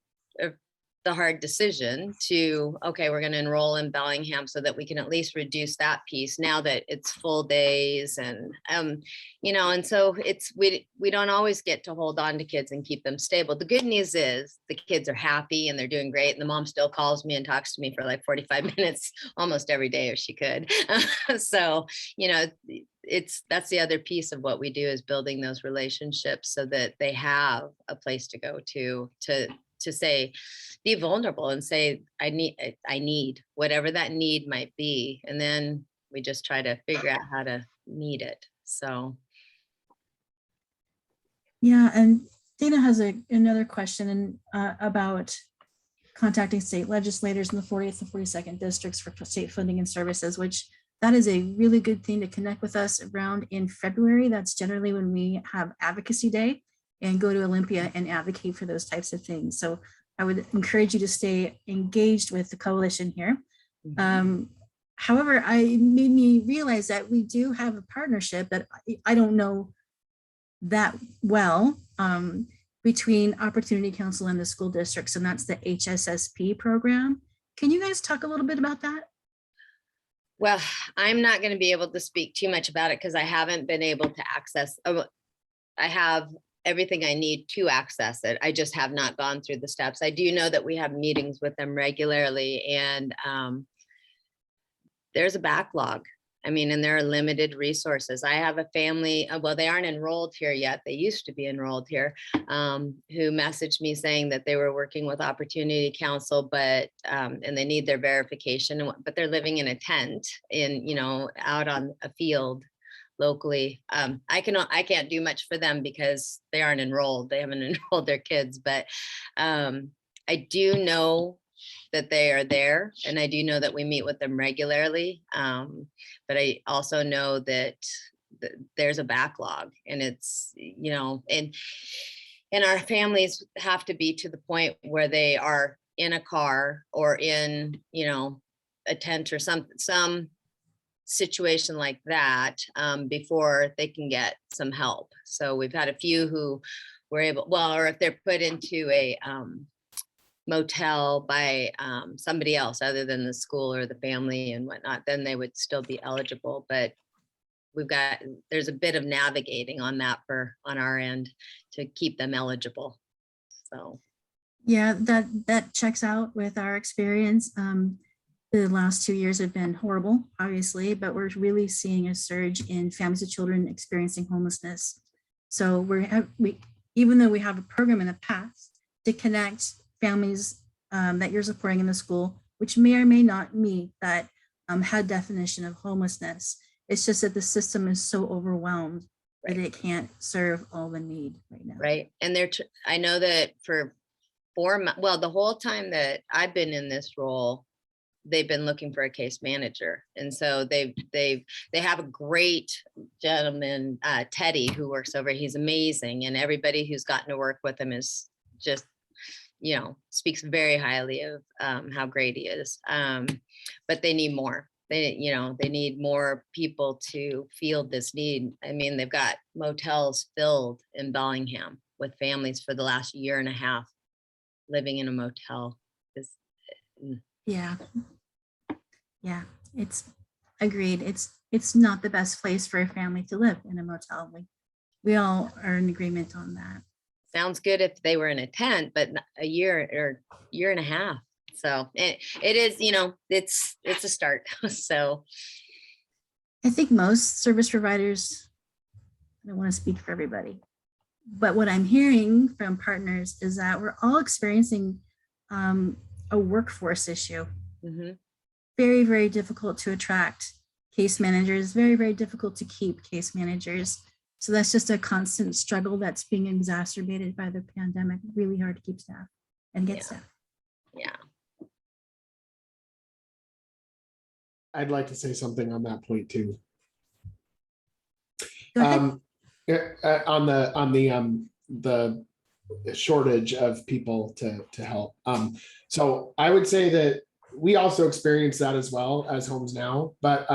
the hard decision to, okay, we're going to enroll in Bellingham so that we can at least reduce that piece now that it's full days. And, you know, and so it's, we don't always get to hold on to kids and keep them stable. The good news is the kids are happy and they're doing great. And the mom still calls me and talks to me for like 45 minutes almost every day if she could. So, you know, that's the other piece of what we do is building those relationships so that they have a place to go to say, be vulnerable and say, I need whatever that need might be. And then we just try to figure out how to meet it. So. Yeah, and Dana has another question about contacting state legislators in the 40th and 42nd districts for state funding and services, which that is a really good thing to connect with us around in February. That's generally when we have advocacy day and go to Olympia and advocate for those types of things. So I would encourage you to stay engaged with the coalition here. However, it made me realize that we do have a partnership that I don't know that well between Opportunity Council and the school districts, and that's the HSSP program. Can you guys talk a little bit about that? Well, I'm not going to be able to speak too much about it because I haven't been able to access. I have everything I need to access it. I just have not gone through the steps. I do know that we have meetings with them regularly, and there's a backlog. I mean, and there are limited resources. I have a family, well, they aren't enrolled here yet. They used to be enrolled here, who messaged me saying that they were working with Opportunity Council, but, and they need their verification, but they're living in a tent in, you know, out on a field locally. I can't do much for them because they aren't enrolled. They haven't enrolled their kids, but I do know that they are there, and I do know that we meet with them regularly. But I also know that there's a backlog, and it's, you know, and our families have to be to the point where they are in a car or in, you know, a tent or some situation like that before they can get some help. So we've had a few who were able, well, or if they're put into a motel by somebody else other than the school or the family and whatnot, then they would still be eligible. But there's a bit of navigating on that on our end to keep them eligible. So yeah, that checks out with our experience. The last 2 years have been horrible, obviously, but we're really seeing a surge in families of children experiencing homelessness. So even though we have a program in the past to connect families that you're supporting in the school, which may or may not meet that HUD definition of homelessness, it's just that the system is so overwhelmed that it can't serve all the need right now. Right, and I know that for 4 months, well, the whole time that I've been in this role, they've been looking for a case manager. And so they have a great gentleman, Teddy, who works over, he's amazing. And everybody who's gotten to work with him is just, you know, speaks very highly of how great he is. But they need more. They need more people to field this need. I mean, they've got motels filled in Bellingham with families for the last year and a half living in a motel. Yeah, it's agreed. It's not the best place for a family to live, in a motel. We all are in agreement on that. Sounds good if they were in a tent, but a year or year and a half. So it is, you know, it's a start. So I think most service providers, I don't want to speak for everybody, but what I'm hearing from partners is that we're all experiencing a workforce issue. Mm-hmm. Very, very difficult to attract case managers, very, very difficult to keep case managers. So that's just a constant struggle that's being exacerbated by the pandemic. Really hard to keep staff and get staff. Yeah. I'd like to say something on that point too. Go ahead. On the shortage of people to help. So I would say that we also experience that as well as Homes Now, but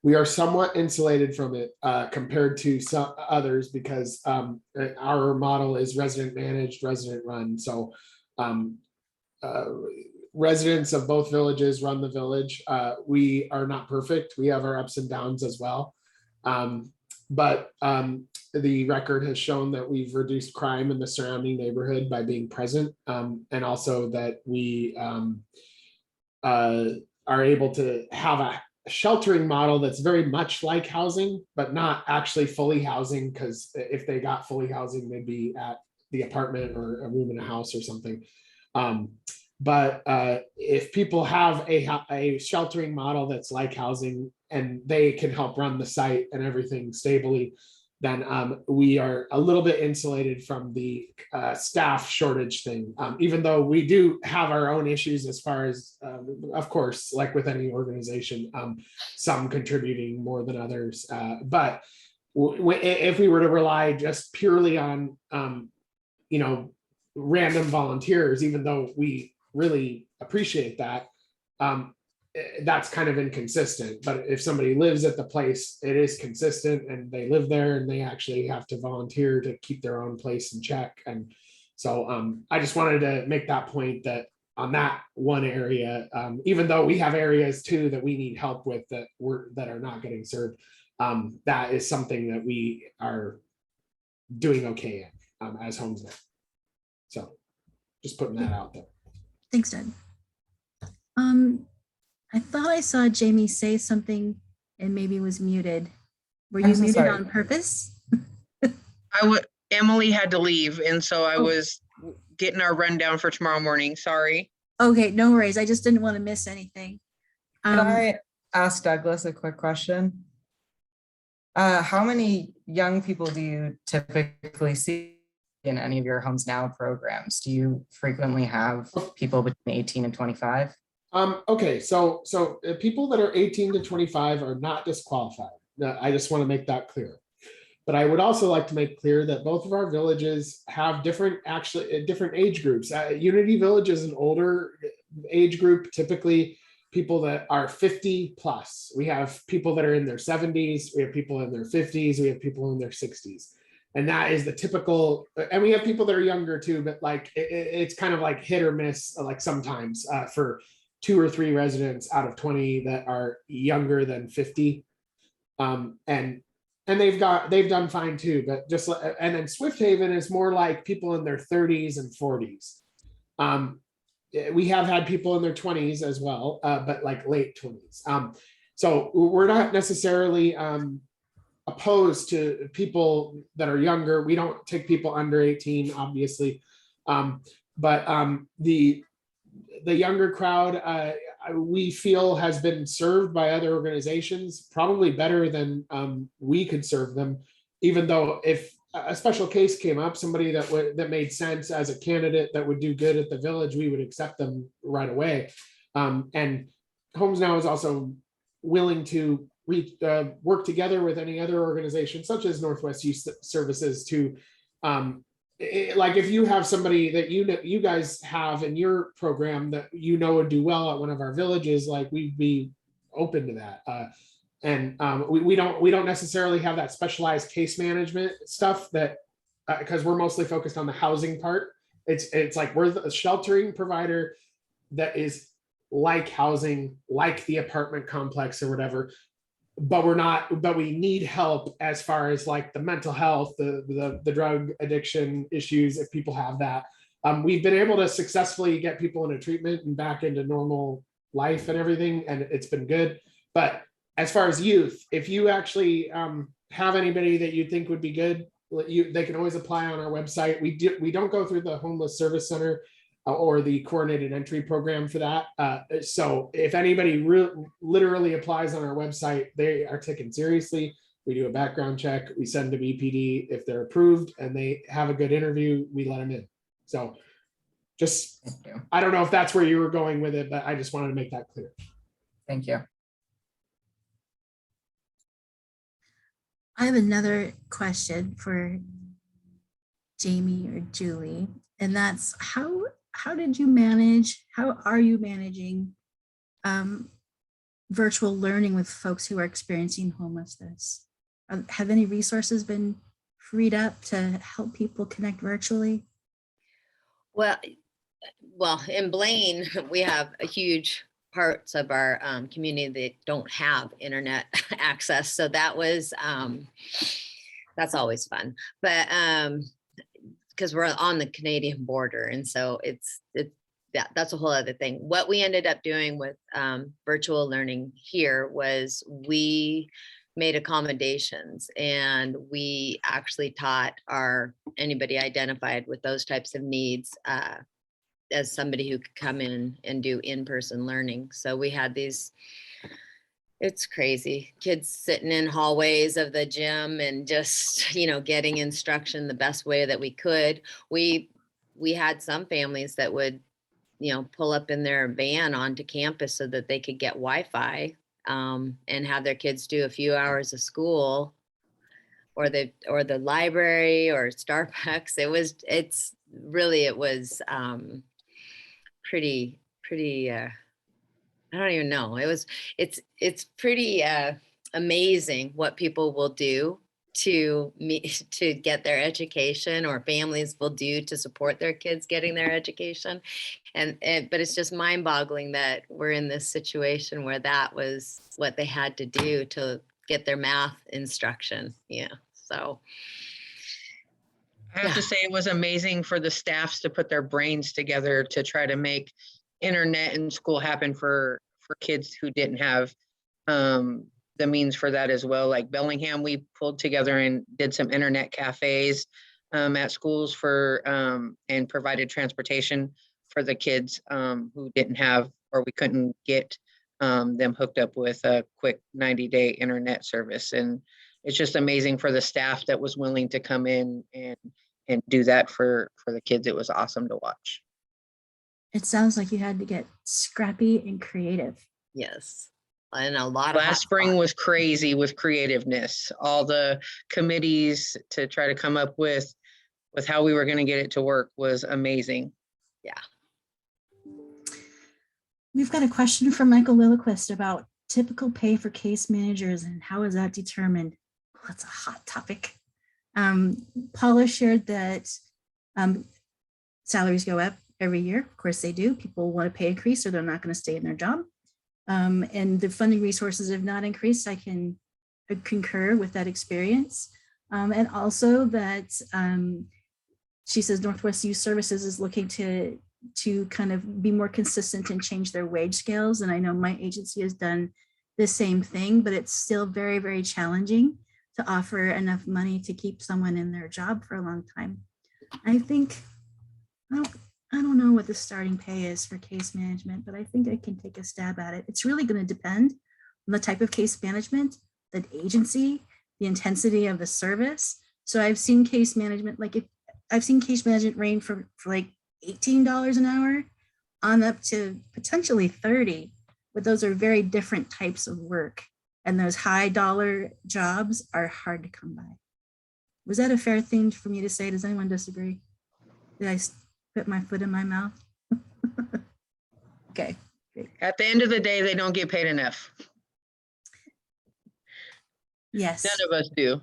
we are somewhat insulated from it compared to some others because our model is resident managed, resident run. So residents of both villages run the village. We are not perfect. We have our ups and downs as well. But the record has shown that we've reduced crime in the surrounding neighborhood by being present, and also that we are able to have a sheltering model that's very much like housing, but not actually fully housing, because if they got fully housing, they'd be at the apartment or a room in a house or something. But if people have a sheltering model that's like housing and they can help run the site and everything stably, then we are a little bit insulated from the staff shortage thing, even though we do have our own issues as far as, of course, like with any organization, some contributing more than others. But if we were to rely just purely on, random volunteers, even though we really appreciate that, that's kind of inconsistent. But if somebody lives at the place, it is consistent and they live there and they actually have to volunteer to keep their own place in check. And so I just wanted to make that point, that on that one area, even though we have areas too that we need help with that are not getting served, that is something that we are doing okay in as Homes Now. So just putting that out there. Thanks, Doug. I thought I saw Jami say something and maybe was muted. Were you so muted sorry. on purpose? Emily had to leave, and so I was getting our rundown for tomorrow morning. Sorry. Okay, no worries. I just didn't want to miss anything. Can I ask Douglas a quick question? How many young people do you typically see in any of your Homes Now programs? Do you frequently have people between 18 and 25? Okay, so people that are 18 to 25 are not disqualified. I just want to make that clear. But I would also like to make clear that both of our villages have different age groups. Unity Village is an older age group, typically people that are 50 plus. We have people that are in their 70s, we have people in their 50s, we have people in their 60s. And that is the typical, and we have people that are younger too, but like it's kind of like hit or miss, like sometimes for 2 or 3 residents out of 20 that are younger than 50. And they've done fine too, but just, and then Swift Haven is more like people in their 30s and 40s. We have had people in their 20s as well, but like late 20s. So we're not necessarily opposed to people that are younger. We don't take people under 18, obviously. But the younger crowd, we feel has been served by other organizations, probably better than we could serve them, even though if a special case came up, somebody that made sense as a candidate that would do good at the village, we would accept them right away. And Homes Now is also willing to work together with any other organization, such as Northwest Youth Services, to like if you have somebody that you guys have in your program that would do well at one of our villages, like we'd be open to that. And we don't necessarily have that specialized case management stuff, that because we're mostly focused on the housing part. It's like we're the sheltering provider that is like housing, like the apartment complex or whatever. But we need help as far as like the mental health, the drug addiction issues, if people have that. We've been able to successfully get people into treatment and back into normal life and everything, and it's been good. But as far as youth, if you actually have anybody that you think would be good, they can always apply on our website. We don't go through the Homeless Service Center or the coordinated entry program for that. So if anybody literally applies on our website, they are taken seriously. We do a background check, we send them to BPD. If they're approved and they have a good interview, we let them in. So just, I don't know if that's where you were going with it, but I just wanted to make that clear. Thank you. I have another question for Jami or Julie, and that's how did you manage, how are you managing virtual learning with folks who are experiencing homelessness? Have any resources been freed up to help people connect virtually? Well, in Blaine, we have a huge parts of our community that don't have internet access. So that was, that's always fun. But because we're on the Canadian border. And so that's a whole other thing. What we ended up doing with virtual learning here was we made accommodations, and we actually taught anybody identified with those types of needs as somebody who could come in and do in-person learning. So we had these, it's crazy, kids sitting in hallways of the gym and just, getting instruction the best way that we could. We had some families that would, pull up in their van onto campus so that they could get Wi-Fi and have their kids do a few hours of school or the library or Starbucks. It was pretty I don't even know. It's pretty amazing what people will do to get their education, or families will do to support their kids getting their education. But it's just mind-boggling that we're in this situation where that was what they had to do to get their math instruction. Yeah. So I have to say it was amazing for the staffs to put their brains together to try to make internet in school happen for kids who didn't have the means for that as well. Like Bellingham, we pulled together and did some internet cafes at schools and provided transportation for the kids who didn't have, or we couldn't get them hooked up with a quick 90-day internet service. And it's just amazing for the staff that was willing to come in and do that for the kids. It was awesome to watch. It sounds like you had to get scrappy and creative. yes, and a lot of Last spring was crazy with creativeness. All the committees to try to come up with how we were going to get it to work was amazing. Yeah. We've got a question from Michael Lilliquist about typical pay for case managers and how is that determined? Oh, that's a hot topic. Paula shared that salaries go up every year. Of course they do. People want a pay increase or they're not going to stay in their job. And the funding resources have not increased. I can concur with that experience. And also that she says Northwest Youth Services is looking to kind of be more consistent and change their wage scales. And I know my agency has done the same thing, but it's still very, very challenging to offer enough money to keep someone in their job for a long time. I think, I don't know what the starting pay is for case management, but I think I can take a stab at it. It's really going to depend on the type of case management, the agency, the intensity of the service. So I've seen case management, I've seen case management range for like $18 an hour on up to potentially $30, but those are very different types of work. And those high dollar jobs are hard to come by. Was that a fair thing for me to say? Does anyone disagree? Did I put my foot in my mouth? Okay, great. At the end of the day, they don't get paid enough. Yes. None of us do.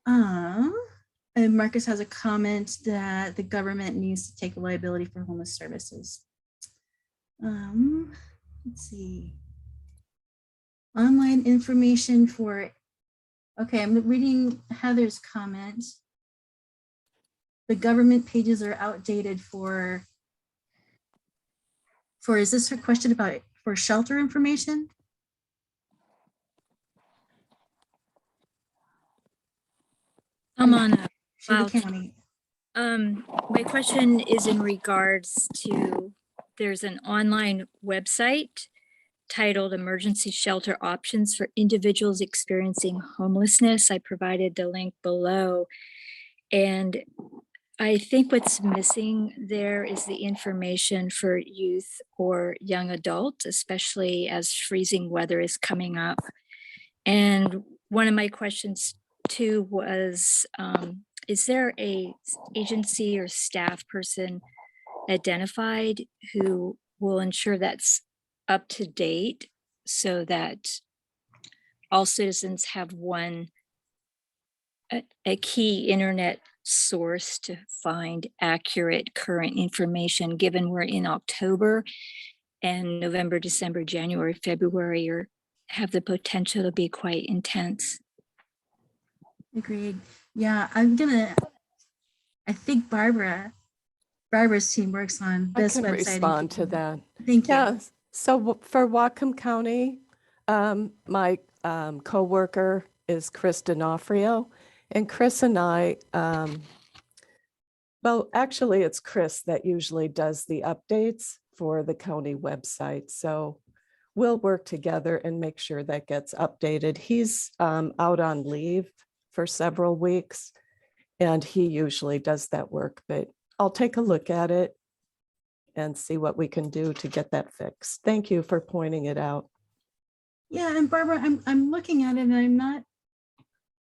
And Marcus has a comment that the government needs to take liability for homeless services. Let's see. Online information for, okay, I'm reading Heather's comment. The government pages are outdated for, is this her question about for shelter information? I'm on a Shiva County. my question is in regards to, there's an online website titled Emergency Shelter Options for Individuals Experiencing Homelessness. I provided the link below. And I think what's missing there is the information for youth or young adult, especially as freezing weather is coming up. And one of my questions too was, is there a agency or staff person identified who will ensure that's up to date so that all citizens have a key internet source to find accurate current information, given we're in October and November, December, January, February have the potential to be quite intense. Agreed. Yeah, I think Barbara's team works on I this can website. respond to that. Thank you. Yeah, so for Whatcom County, my coworker is Chris D'Onofrio, and Chris and I, well, actually it's Chris that usually does the updates for the county website. So we'll work together and make sure that gets updated. He's out on leave for several weeks, and he usually does that work, but I'll take a look at it and see what we can do to get that fixed. Thank you for pointing it out. Yeah, and Barbara, I'm looking at it and I'm not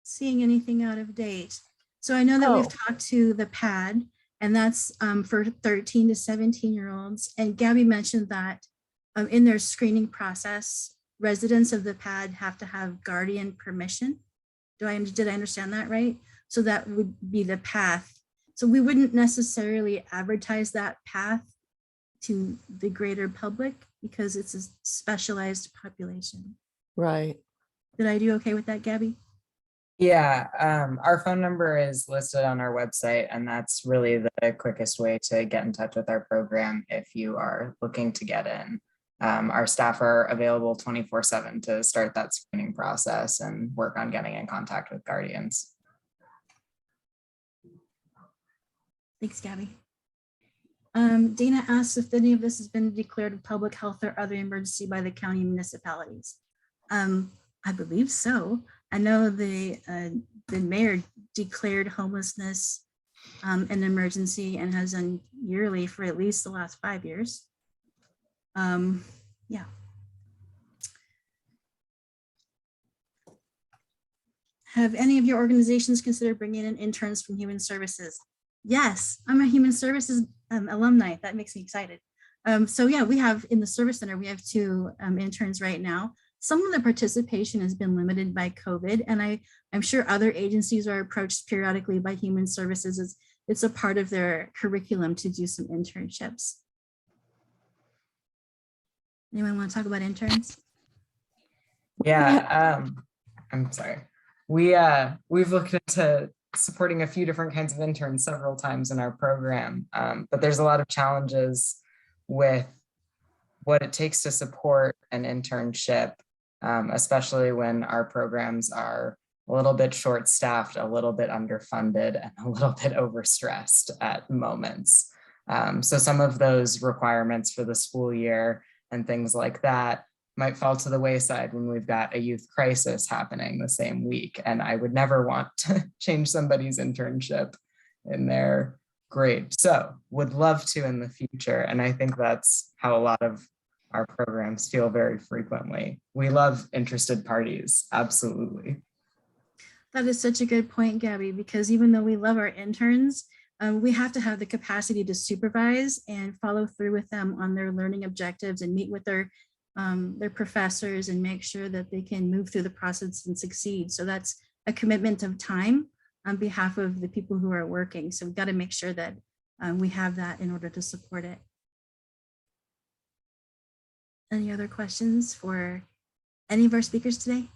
seeing anything out of date. So I know that we've talked to the PAD, and that's for 13 to 17-year-olds. And Gabby mentioned that in their screening process, residents of the PAD have to have guardian permission. Did I understand that right? So that would be the path. So we wouldn't necessarily advertise that path to the greater public because it's a specialized population. Right. Did I do okay with that, Gabby? Yeah, our phone number is listed on our website, and that's really the quickest way to get in touch with our program if you are looking to get in. Our staff are available 24/7 to start that screening process and work on getting in contact with guardians. Thanks, Gabby. Dana asks if any of this has been declared a public health or other emergency by the county municipalities. I believe so. I know the mayor declared homelessness an emergency and has done yearly for at least the last 5 years. Yeah. Have any of your organizations considered bringing in interns from Human Services? Yes, I'm a Human Services alumni. That makes me excited. So yeah, we have in the Service Center, we have 2 interns right now. Some of the participation has been limited by COVID, and I'm sure other agencies are approached periodically by Human Services. It's a part of their curriculum to do some internships. Anyone want to talk about interns? Yeah, I'm sorry. We've looked into supporting a few different kinds of interns several times in our program, but there's a lot of challenges with what it takes to support an internship, especially when our programs are a little bit short-staffed, a little bit underfunded, and a little bit overstressed at moments. So some of those requirements for the school year and things like that might fall to the wayside when we've got a youth crisis happening the same week. And I would never want to change somebody's internship in their grade. So would love to in the future. And I think that's how a lot of our programs feel very frequently. We love interested parties, absolutely. That is such a good point, Gabby, because even though we love our interns, we have to have the capacity to supervise and follow through with them on their learning objectives and meet with their professors and make sure that they can move through the process and succeed. So that's a commitment of time on behalf of the people who are working. So we've got to make sure that we have that in order to support it. Any other questions for any of our speakers today?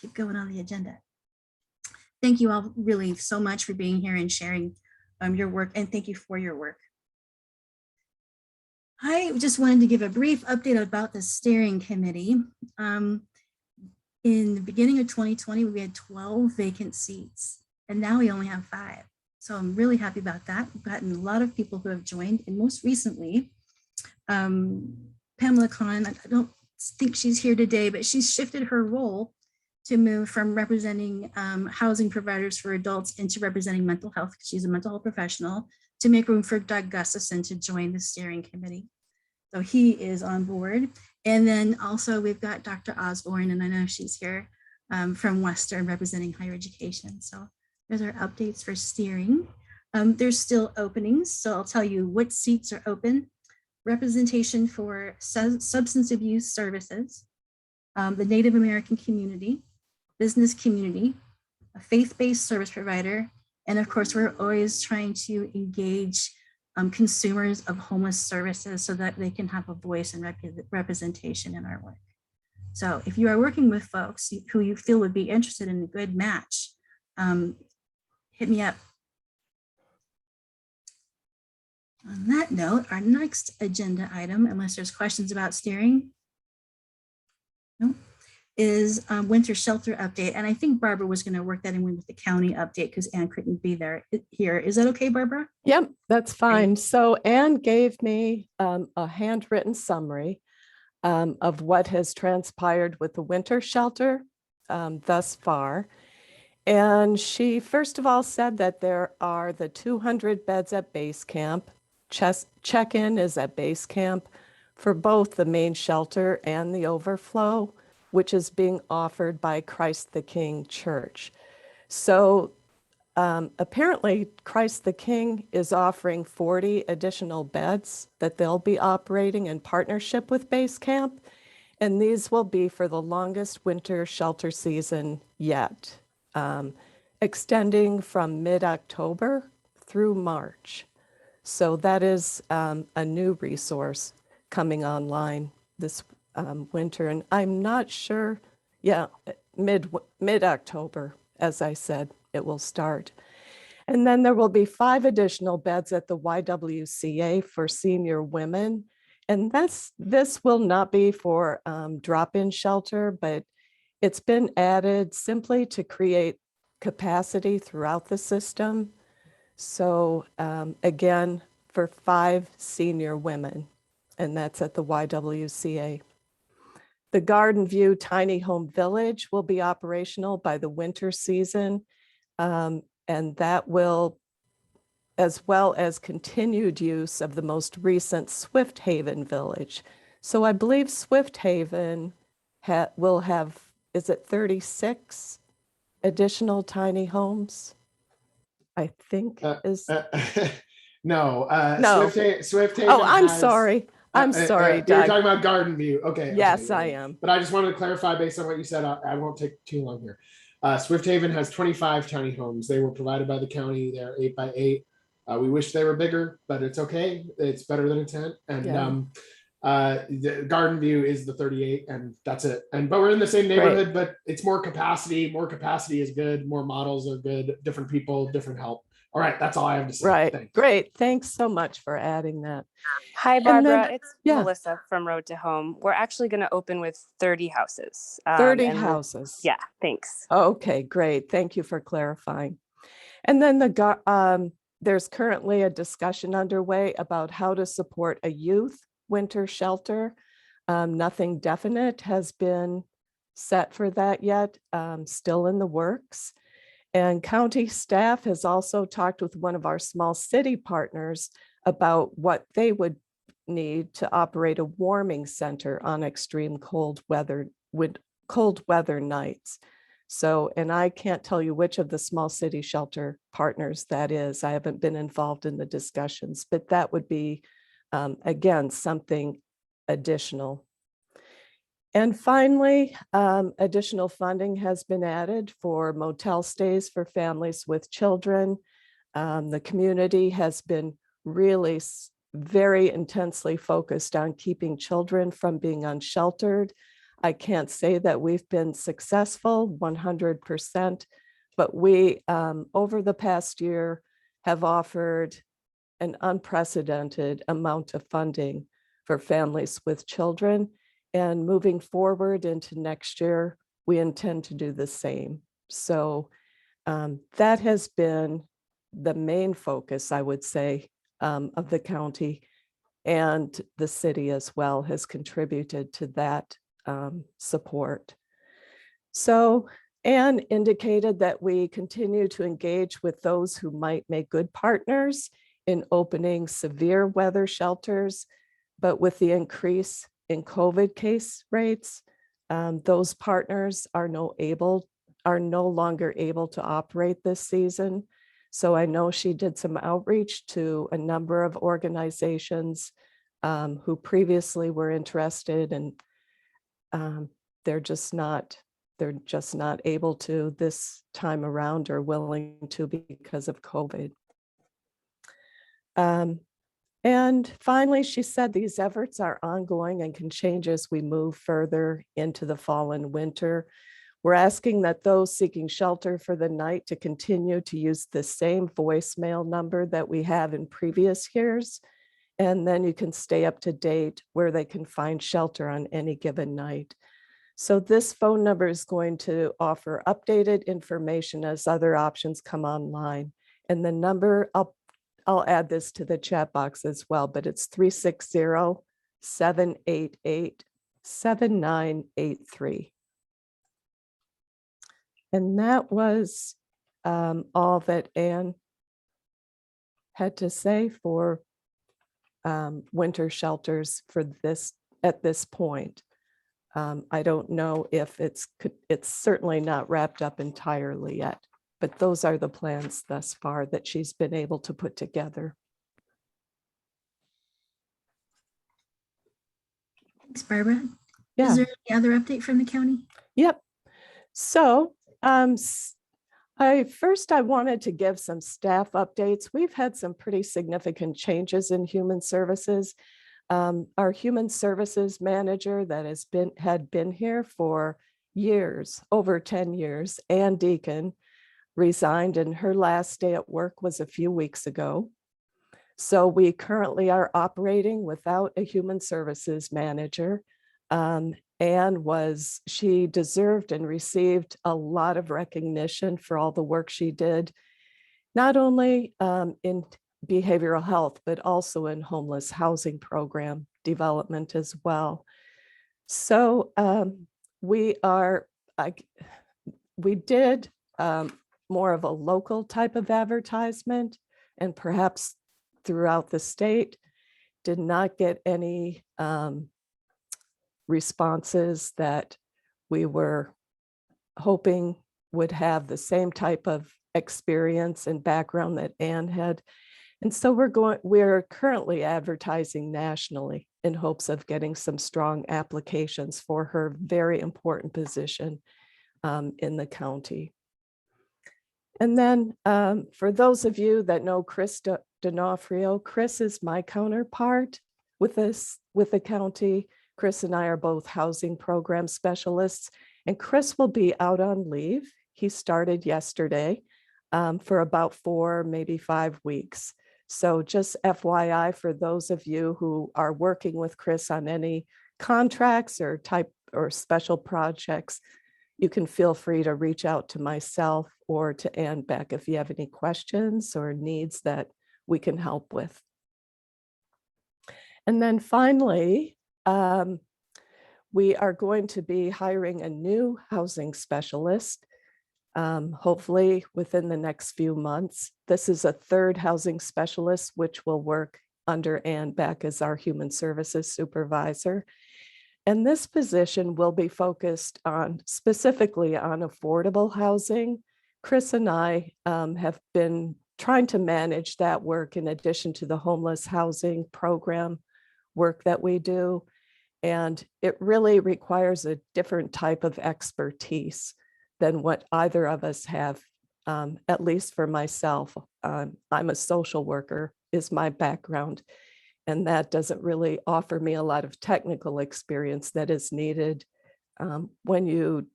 Keep going on the agenda. Thank you all really so much for being here and sharing your work, and thank you for your work. I just wanted to give a brief update about the steering committee. In the beginning of 2020, we had 12 vacant seats, and now we only have 5. So I'm really happy about that. We've gotten a lot of people who have joined, and most recently, Pamela Kahn, I don't think she's here today, but she's shifted her role to move from representing housing providers for adults into representing mental health. She's a mental health professional, to make room for Doug Gustafson to join the steering committee. So he is on board. And then also we've got Dr. Osborne, and I know she's here from Western representing higher education. So there's our updates for steering. There's still openings, so I'll tell you what seats are open. Representation for substance abuse services, the Native American community, business community, a faith-based service provider, and of course, we're always trying to engage consumers of homeless services so that they can have a voice and representation in our work. So if you are working with folks who you feel would be interested in a good match, hit me up. On that note, our next agenda item, unless there's questions about steering, no, is winter shelter update. And I think Barbara was going to work that in with the county update because Anne couldn't be there here. Is that okay, Barbara? Yep, that's fine. So Anne gave me a handwritten summary of what has transpired with the winter shelter thus far. And she first of all said that there are the 200 beds at base camp. Check-in is at base camp for both the main shelter and the overflow, which is being offered by Christ the King Church. So apparently Christ the King is offering 40 additional beds that they'll be operating in partnership with base camp. And these will be for the longest winter shelter season yet, extending from mid-October through March. So that is a new resource coming online this winter. And I'm not sure, mid-October, as I said, it will start. And then there will be 5 additional beds at the YWCA for senior women. And this will not be for drop-in shelter, but it's been added simply to create capacity throughout the system. So again, for 5 senior women, and that's at the YWCA. The Garden View Tiny Home Village will be operational by the winter season, and that will, as well as continued use of the most recent Swift Haven Village. So I believe Swift Haven will have, is it 36 additional tiny homes? I think is. No, No. Swift Haven. Oh, I'm has, sorry. I'm sorry, You're Doug. talking about Garden View. Okay. Yes, okay. I am. But I just wanted to clarify based on what you said. I won't take too long here. Swift Haven has 25 tiny homes. They were provided by the county. They're 8 by 8. We wish they were bigger, but it's okay. It's better than a tent. And the Garden View is the 38, and that's it. But we're in the same neighborhood, but it's more capacity. More capacity is good. More models are good. Different people, different help. All right, that's all I have to say. Right. Thanks. Great. Thanks so much for adding that. Hi, Barbara. Then, it's Melissa from Road to Home. We're actually going to open with 30 houses. 30 houses. Yeah, thanks. Okay, great. Thank you for clarifying. And then there's currently a discussion underway about how to support a youth winter shelter. Nothing definite has been set for that yet, still in the works. And county staff has also talked with one of our small city partners about what they would need to operate a warming center on extreme cold weather nights. So, and I can't tell you which of the small city shelter partners that is. I haven't been involved in the discussions, but that would be, again, something additional. And finally, additional funding has been added for motel stays for families with children. The community has been really very intensely focused on keeping children from being unsheltered. I can't say that we've been successful 100%, but we, over the past year, have offered an unprecedented amount of funding for families with children. And moving forward into next year, we intend to do the same. So that has been the main focus, I would say, of the county, and the city as well has contributed to that support. So Anne indicated that we continue to engage with those who might make good partners in opening severe weather shelters. But with the increase in COVID case rates, those partners are no longer able to operate this season. So I know she did some outreach to a number of organizations who previously were interested, and they're just not able to this time around, or willing to, because of COVID. And finally, she said these efforts are ongoing and can change as we move further into the fall and winter. We're asking that those seeking shelter for the night to continue to use the same voicemail number that we have in previous years. And then you can stay up to date where they can find shelter on any given night. So this phone number is going to offer updated information as other options come online. And the number, I'll add this to the chat box as well, but it's 360-788-7983. And that was all that Anne had to say for winter shelters for this at this point. I don't know if it's certainly not wrapped up entirely yet, but those are the plans thus far that she's been able to put together. Thanks, Barbara. Yeah. Is there any other update from the county? Yep. So I wanted to give some staff updates. We've had some pretty significant changes in human services. Our human services manager that had been here for years, over 10 years, Ann Deacon, resigned, and her last day at work was a few weeks ago. So we currently are operating without a human services manager. She deserved and received a lot of recognition for all the work she did, not only in behavioral health, but also in homeless housing program development as well. So we did more of a local type of advertisement, and perhaps throughout the state, did not get any responses that we were hoping would have the same type of experience and background that Anne had. And so we're currently advertising nationally in hopes of getting some strong applications for her very important position in the county. And then for those of you that know Chris D'Onofrio, Chris is my counterpart with the county. Chris and I are both housing program specialists, and Chris will be out on leave. He started yesterday for about 4, maybe 5 weeks. So just FYI for those of you who are working with Chris on any contracts or special projects, you can feel free to reach out to myself or to Ann Beck if you have any questions or needs that we can help with. And then finally, we are going to be hiring a new housing specialist, hopefully within the next few months. This is a third housing specialist, which will work under Ann Beck as our human services supervisor. And this position will be focused specifically on affordable housing. Chris and I have been trying to manage that work in addition to the homeless housing program work that we do. And it really requires a different type of expertise than what either of us have, at least for myself. I'm a social worker, is my background, and that doesn't really offer me a lot of technical experience that is needed when you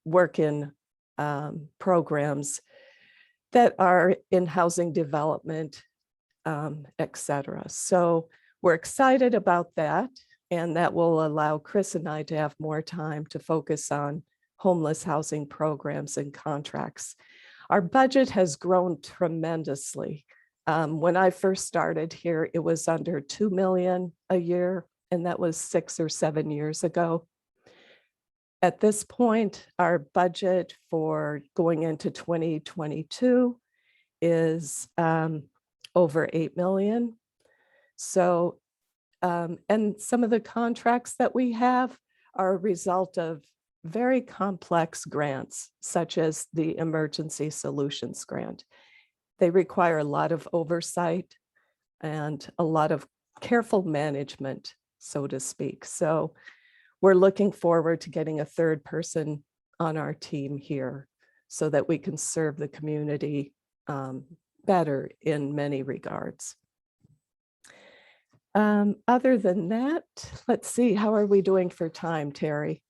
work in programs that are in housing development, et cetera. So we're excited about that, and that will allow Chris and I to have more time to focus on homeless housing programs and contracts. Our budget has grown tremendously. When I first started here, it was under $2 million a year, and that was 6 or 7 years ago. At this point, our budget for going into 2022 is over $8 million. So And some of the contracts that we have are a result of very complex grants, such as the Emergency Solutions Grant. They require a lot of oversight and a lot of careful management, so to speak. So we're looking forward to getting a third person on our team here so that we can serve the community better in many regards. Other than that, let's see, how are we doing for time, Terry?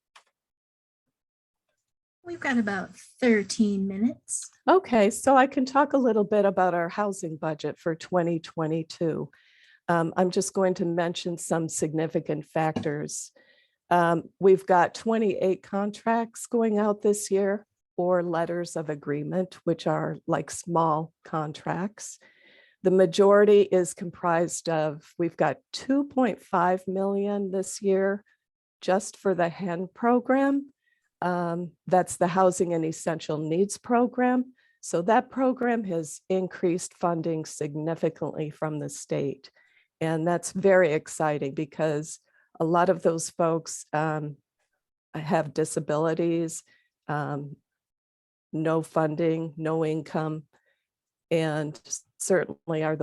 We've got about 13 minutes. Okay, so I can talk a little bit about our housing budget for 2022. I'm just going to mention some significant factors. We've got 28 contracts going out this year, or letters of agreement, which are like small contracts. The majority is comprised of, we've got 2.5 million this year just for the HEN program. That's the Housing and Essential Needs Program. So that program has increased funding significantly from the state. And that's very exciting because a lot of those folks have disabilities, no funding, no income, and certainly are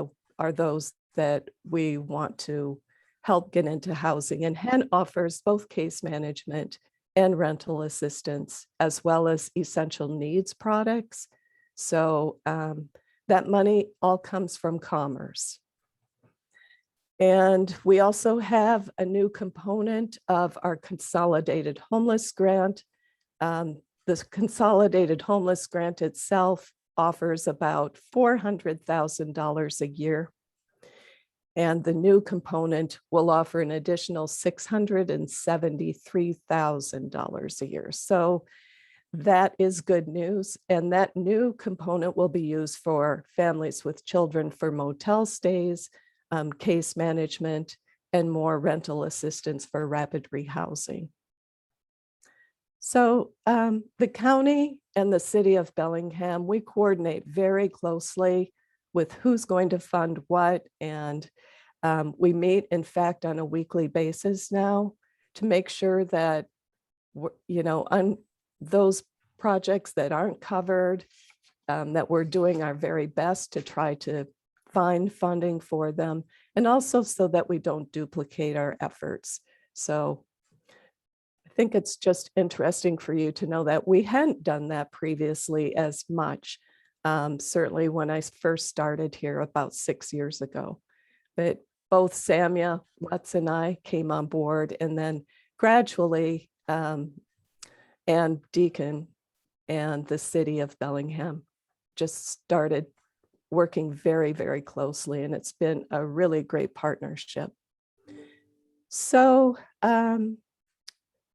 those that we want to help get into housing. And HEN offers both case management and rental assistance, as well as essential needs products. So that money all comes from Commerce. And we also have a new component of our Consolidated Homeless Grant. The Consolidated Homeless Grant itself offers about $400,000 a year. And the new component will offer an additional $673,000 a year. So that is good news. And that new component will be used for families with children for motel stays, case management, and more rental assistance for rapid rehousing. So the county and the city of Bellingham, we coordinate very closely with who's going to fund what. And we meet, in fact, on a weekly basis now to make sure that, on those projects that aren't covered, that we're doing our very best to try to find funding for them, and also so that we don't duplicate our efforts. So I think it's just interesting for you to know that we hadn't done that previously as much, certainly when I first started here about 6 years ago. But both Samia, Lutz, and I came on board, and then gradually and Deacon and the city of Bellingham just started working very, very closely, and it's been a really great partnership. So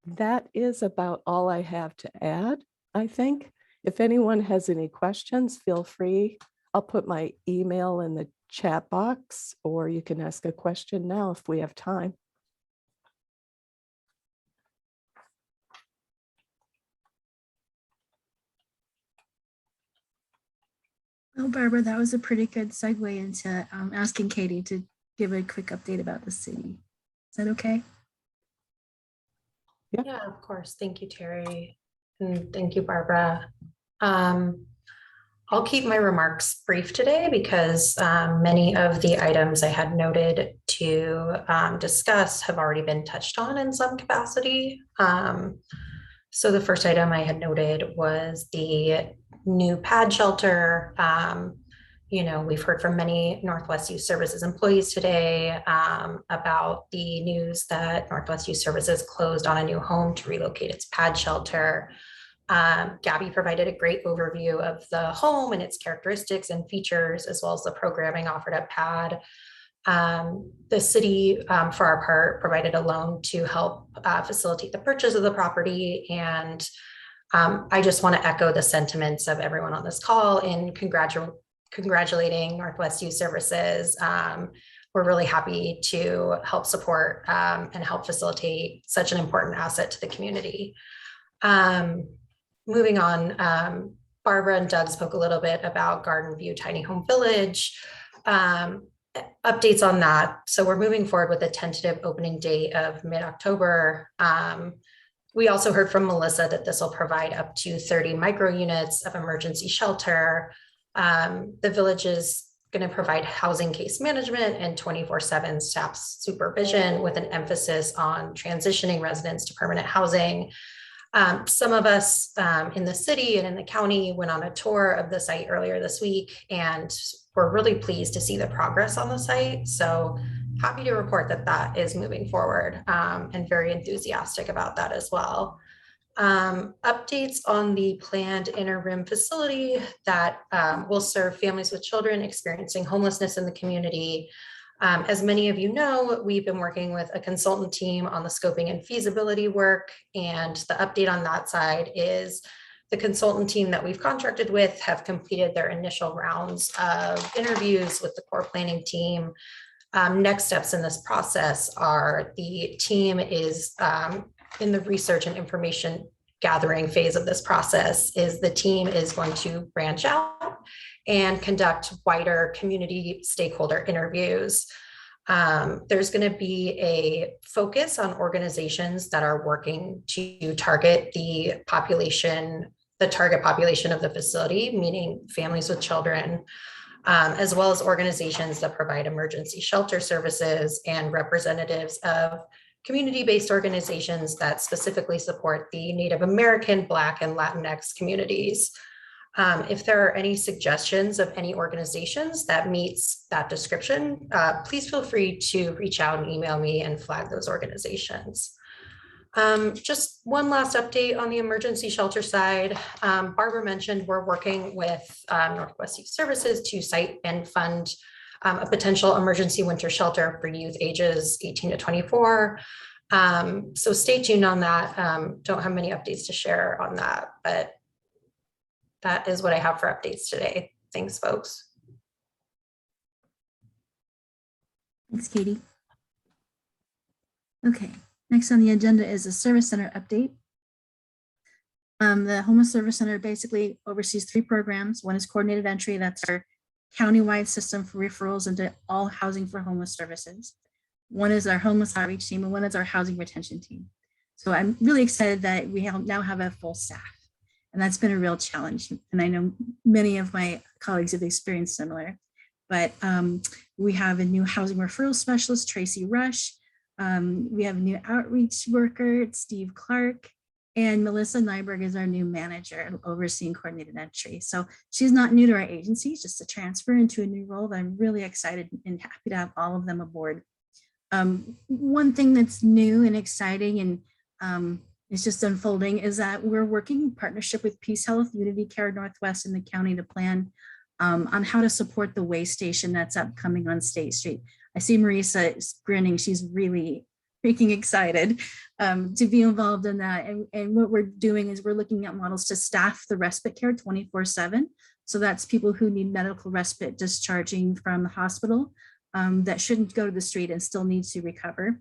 that is about all I have to add, I think. If anyone has any questions, feel free. I'll put my email in the chat box, or you can ask a question now if we have time. Well, Barbara, that was a pretty good segue into asking Katie to give a quick update about the city. Is that okay? Yeah, of course. Thank you, Terry. And thank you, Barbara. I'll keep my remarks brief today because many of the items I had noted to discuss have already been touched on in some capacity. So the first item I had noted was the new pad shelter. We've heard from many Northwest Youth Services employees today about the news that Northwest Youth Services closed on a new home to relocate its pad shelter. Gabby provided a great overview of the home and its characteristics and features, as well as the programming offered at pad. The city, for our part, provided a loan to help facilitate the purchase of the property. And I just want to echo the sentiments of everyone on this call in congratulating Northwest Youth Services. We're really happy to help support and help facilitate such an important asset to the community. Moving on, Barbara and Doug spoke a little bit about Garden View Tiny Home Village. updates on that. So we're moving forward with a tentative opening date of mid-October. We also heard from Melissa that this will provide up to 30 micro units of emergency shelter. The village is going to provide housing case management and 24/7 staff supervision with an emphasis on transitioning residents to permanent housing. Some of us in the city and in the county went on a tour of the site earlier this week, and we're really pleased to see the progress on the site. So happy to report that that is moving forward, and very enthusiastic about that as well. Updates on the planned interim facility that will serve families with children experiencing homelessness in the community. As many of you know, we've been working with a consultant team on the scoping and feasibility work, and the update on that side is the consultant team that we've contracted with have completed their initial rounds of interviews with the core planning team. Next steps in this process are the team is in the research and information gathering phase of this process. Is the team is going to branch out and conduct wider community stakeholder interviews. There's going to be a focus on organizations that are working to target the population, the target population of the facility, meaning families with children, as well as organizations that provide emergency shelter services and representatives of community-based organizations that specifically support the Native American, Black, and Latinx communities. If there are any suggestions of any organizations that meets that description, please feel free to reach out and email me and flag those organizations. Just one last update on the emergency shelter side. Barbara mentioned we're working with Northwest Youth Services to site and fund a potential emergency winter shelter for youth ages 18 to 24. So stay tuned on that. Don't have many updates to share on that, but that is what I have for updates today. Thanks, folks. Thanks, Katie. Okay, next on the agenda is a service center update. The Homeless Service Center basically oversees 3 programs. One is coordinated entry. That's our countywide system for referrals into all housing for homeless services. One is our homeless outreach team, and one is our housing retention team. So I'm really excited that we now have a full staff, and that's been a real challenge. And I know many of my colleagues have experienced similar, but we have a new housing referral specialist, Tracy Rush. We have a new outreach worker, it's Steve Clark, and Melissa Nyberg is our new manager overseeing coordinated entry. So she's not new to our agency, it's just a transfer into a new role that I'm really excited and happy to have all of them aboard. One thing that's new and exciting and it's just unfolding is that we're working in partnership with Peace Health, Unity Care Northwest, and the county to plan on how to support the way station that's upcoming on State Street. I see Marisa grinning. She's really freaking excited to be involved in that. And what we're doing is we're looking at models to staff the respite care 24/7. So that's people who need medical respite discharging from the hospital that shouldn't go to the street and still need to recover.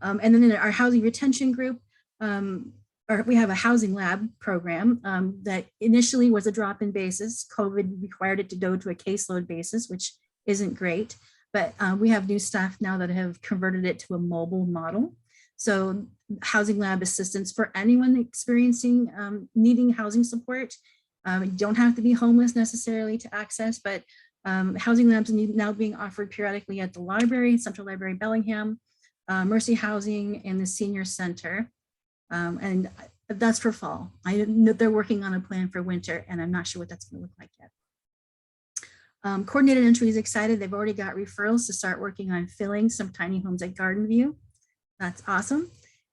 And then in our housing retention group, we have a housing lab program that initially was a drop-in basis. COVID required it to go to a caseload basis, which isn't great. But we have new staff now that have converted it to a mobile model. So housing lab assistance for anyone experiencing needing housing support. You don't have to be homeless necessarily to access, but housing labs are now being offered periodically at the library, Central Library Bellingham, Mercy Housing, and the Senior Center. And that's for fall. I know they're working on a plan for winter, and I'm not sure what that's going to look like yet. Coordinated entry is excited. They've already got referrals to start working on filling some tiny homes at Garden View. That's awesome.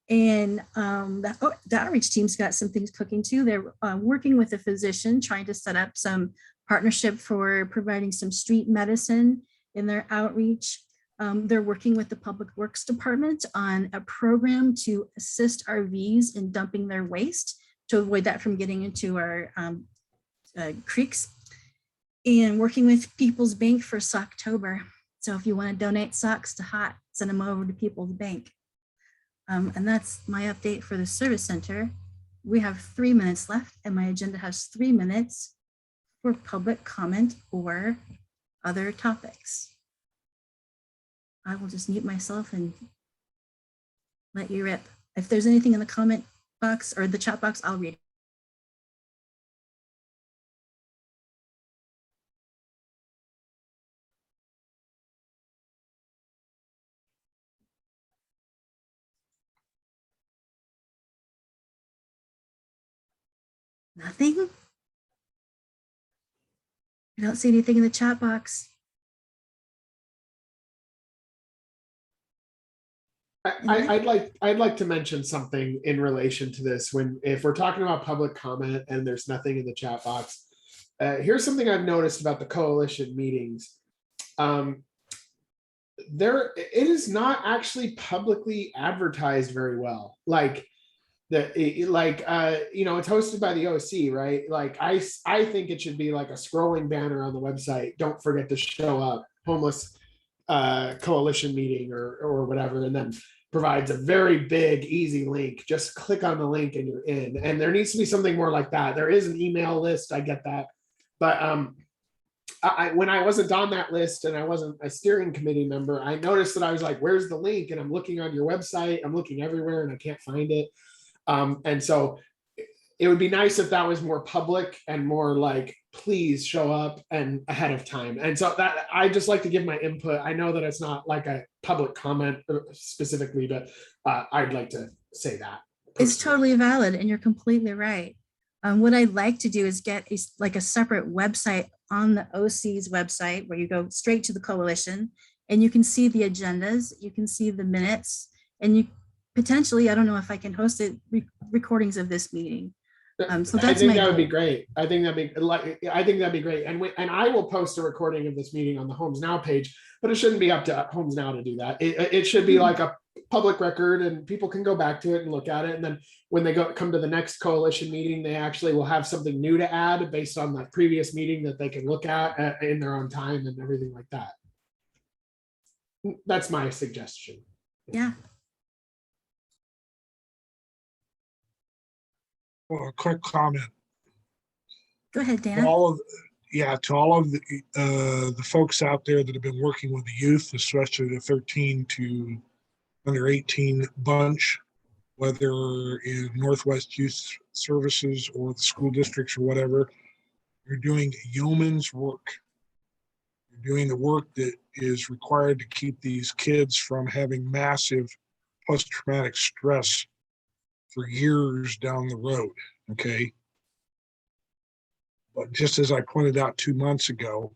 And the outreach team's got some things cooking too. They're working with a physician, trying to set up some partnership for providing some street medicine in their outreach. They're working with the Public Works Department on a program to assist RVs in dumping their waste to avoid that from getting into our creeks. And working with People's Bank for Socktober. So if you want to donate socks to HOT, send them over to People's Bank. And that's my update for the service center. We have 3 minutes left, and my agenda has 3 minutes for public comment or other topics. I will just mute myself and let you rip. If there's anything in the comment box or the chat box, I'll read it. Nothing? I don't see anything in the chat box. I'd like to mention something in relation to this. If we're talking about public comment and there's nothing in the chat box, here's something I've noticed about the coalition meetings. It is not actually publicly advertised very well. Like it's hosted by the OC, right? Like I think it should be like a scrolling banner on the website. Don't forget to show up, homeless coalition meeting or whatever, and then provides a very big, easy link. Just click on the link and you're in. And there needs to be something more like that. There is an email list, I get that. But when I wasn't on that list and I wasn't a steering committee member, I noticed that I was like, where's the link? And I'm looking on your website, I'm looking everywhere and I can't find it. And so it would be nice if that was more public and more like, please show up and ahead of time. And so that I just like to give my input. I know that it's not like a public comment specifically, but I'd like to say that. It's totally valid and you're completely right. What I'd like to do is get a separate website on the OC's website where you go straight to the coalition and you can see the agendas, you can see the minutes, and you potentially, I don't know if I can host it, recordings of this meeting. So that's I think that goal. would be great. I think that'd be great. And I will post a recording of this meeting on the Homes Now page, but it shouldn't be up to Homes Now to do that. It should be like a public record and people can go back to it and look at it. And then when they come to the next coalition meeting, they actually will have something new to add based on the previous meeting that they can look at in their own time and everything like that. That's my suggestion. Yeah. Well, a quick comment. Go ahead, Dan. To all of the folks out there that have been working with the youth, especially the 13 to under 18 bunch, whether in Northwest Youth Services or the school districts or whatever, you're doing yeoman's work. You're doing the work that is required to keep these kids from having massive post-traumatic stress for years down the road, okay? But just as I pointed out 2 months ago,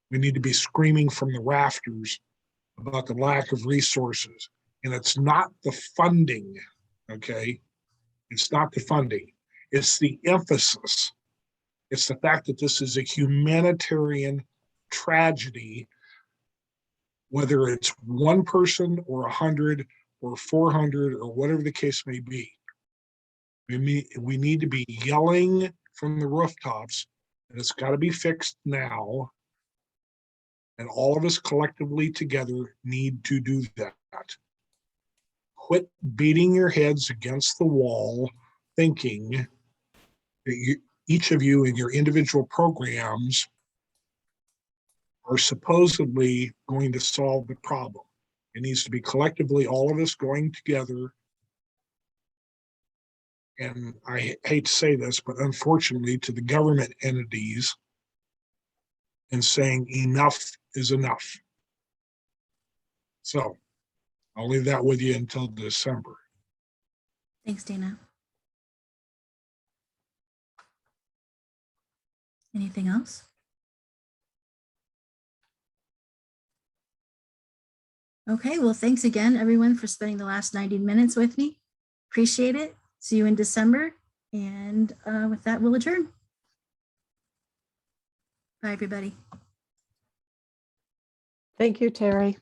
we need to be screaming from the rafters about the lack of resources. And it's not the funding, okay? It's not the funding. It's the emphasis. It's the fact that this is a humanitarian tragedy, whether it's one person or 100 or 400 or whatever the case may be. We need to be yelling from the rooftops and it's got to be fixed now. And all of us collectively together need to do that. Quit beating your heads against the wall thinking that each of you in your individual programs are supposedly going to solve the problem. It needs to be collectively all of us going together. And I hate to say this, but unfortunately to the government entities and saying enough is enough. So I'll leave that with you until December. Thanks, Dana. Anything else? Okay, well, thanks again, everyone, for spending the last 90 minutes with me. Appreciate it. See you in December. And with that, we'll adjourn. Bye, everybody. Thank you, Terry.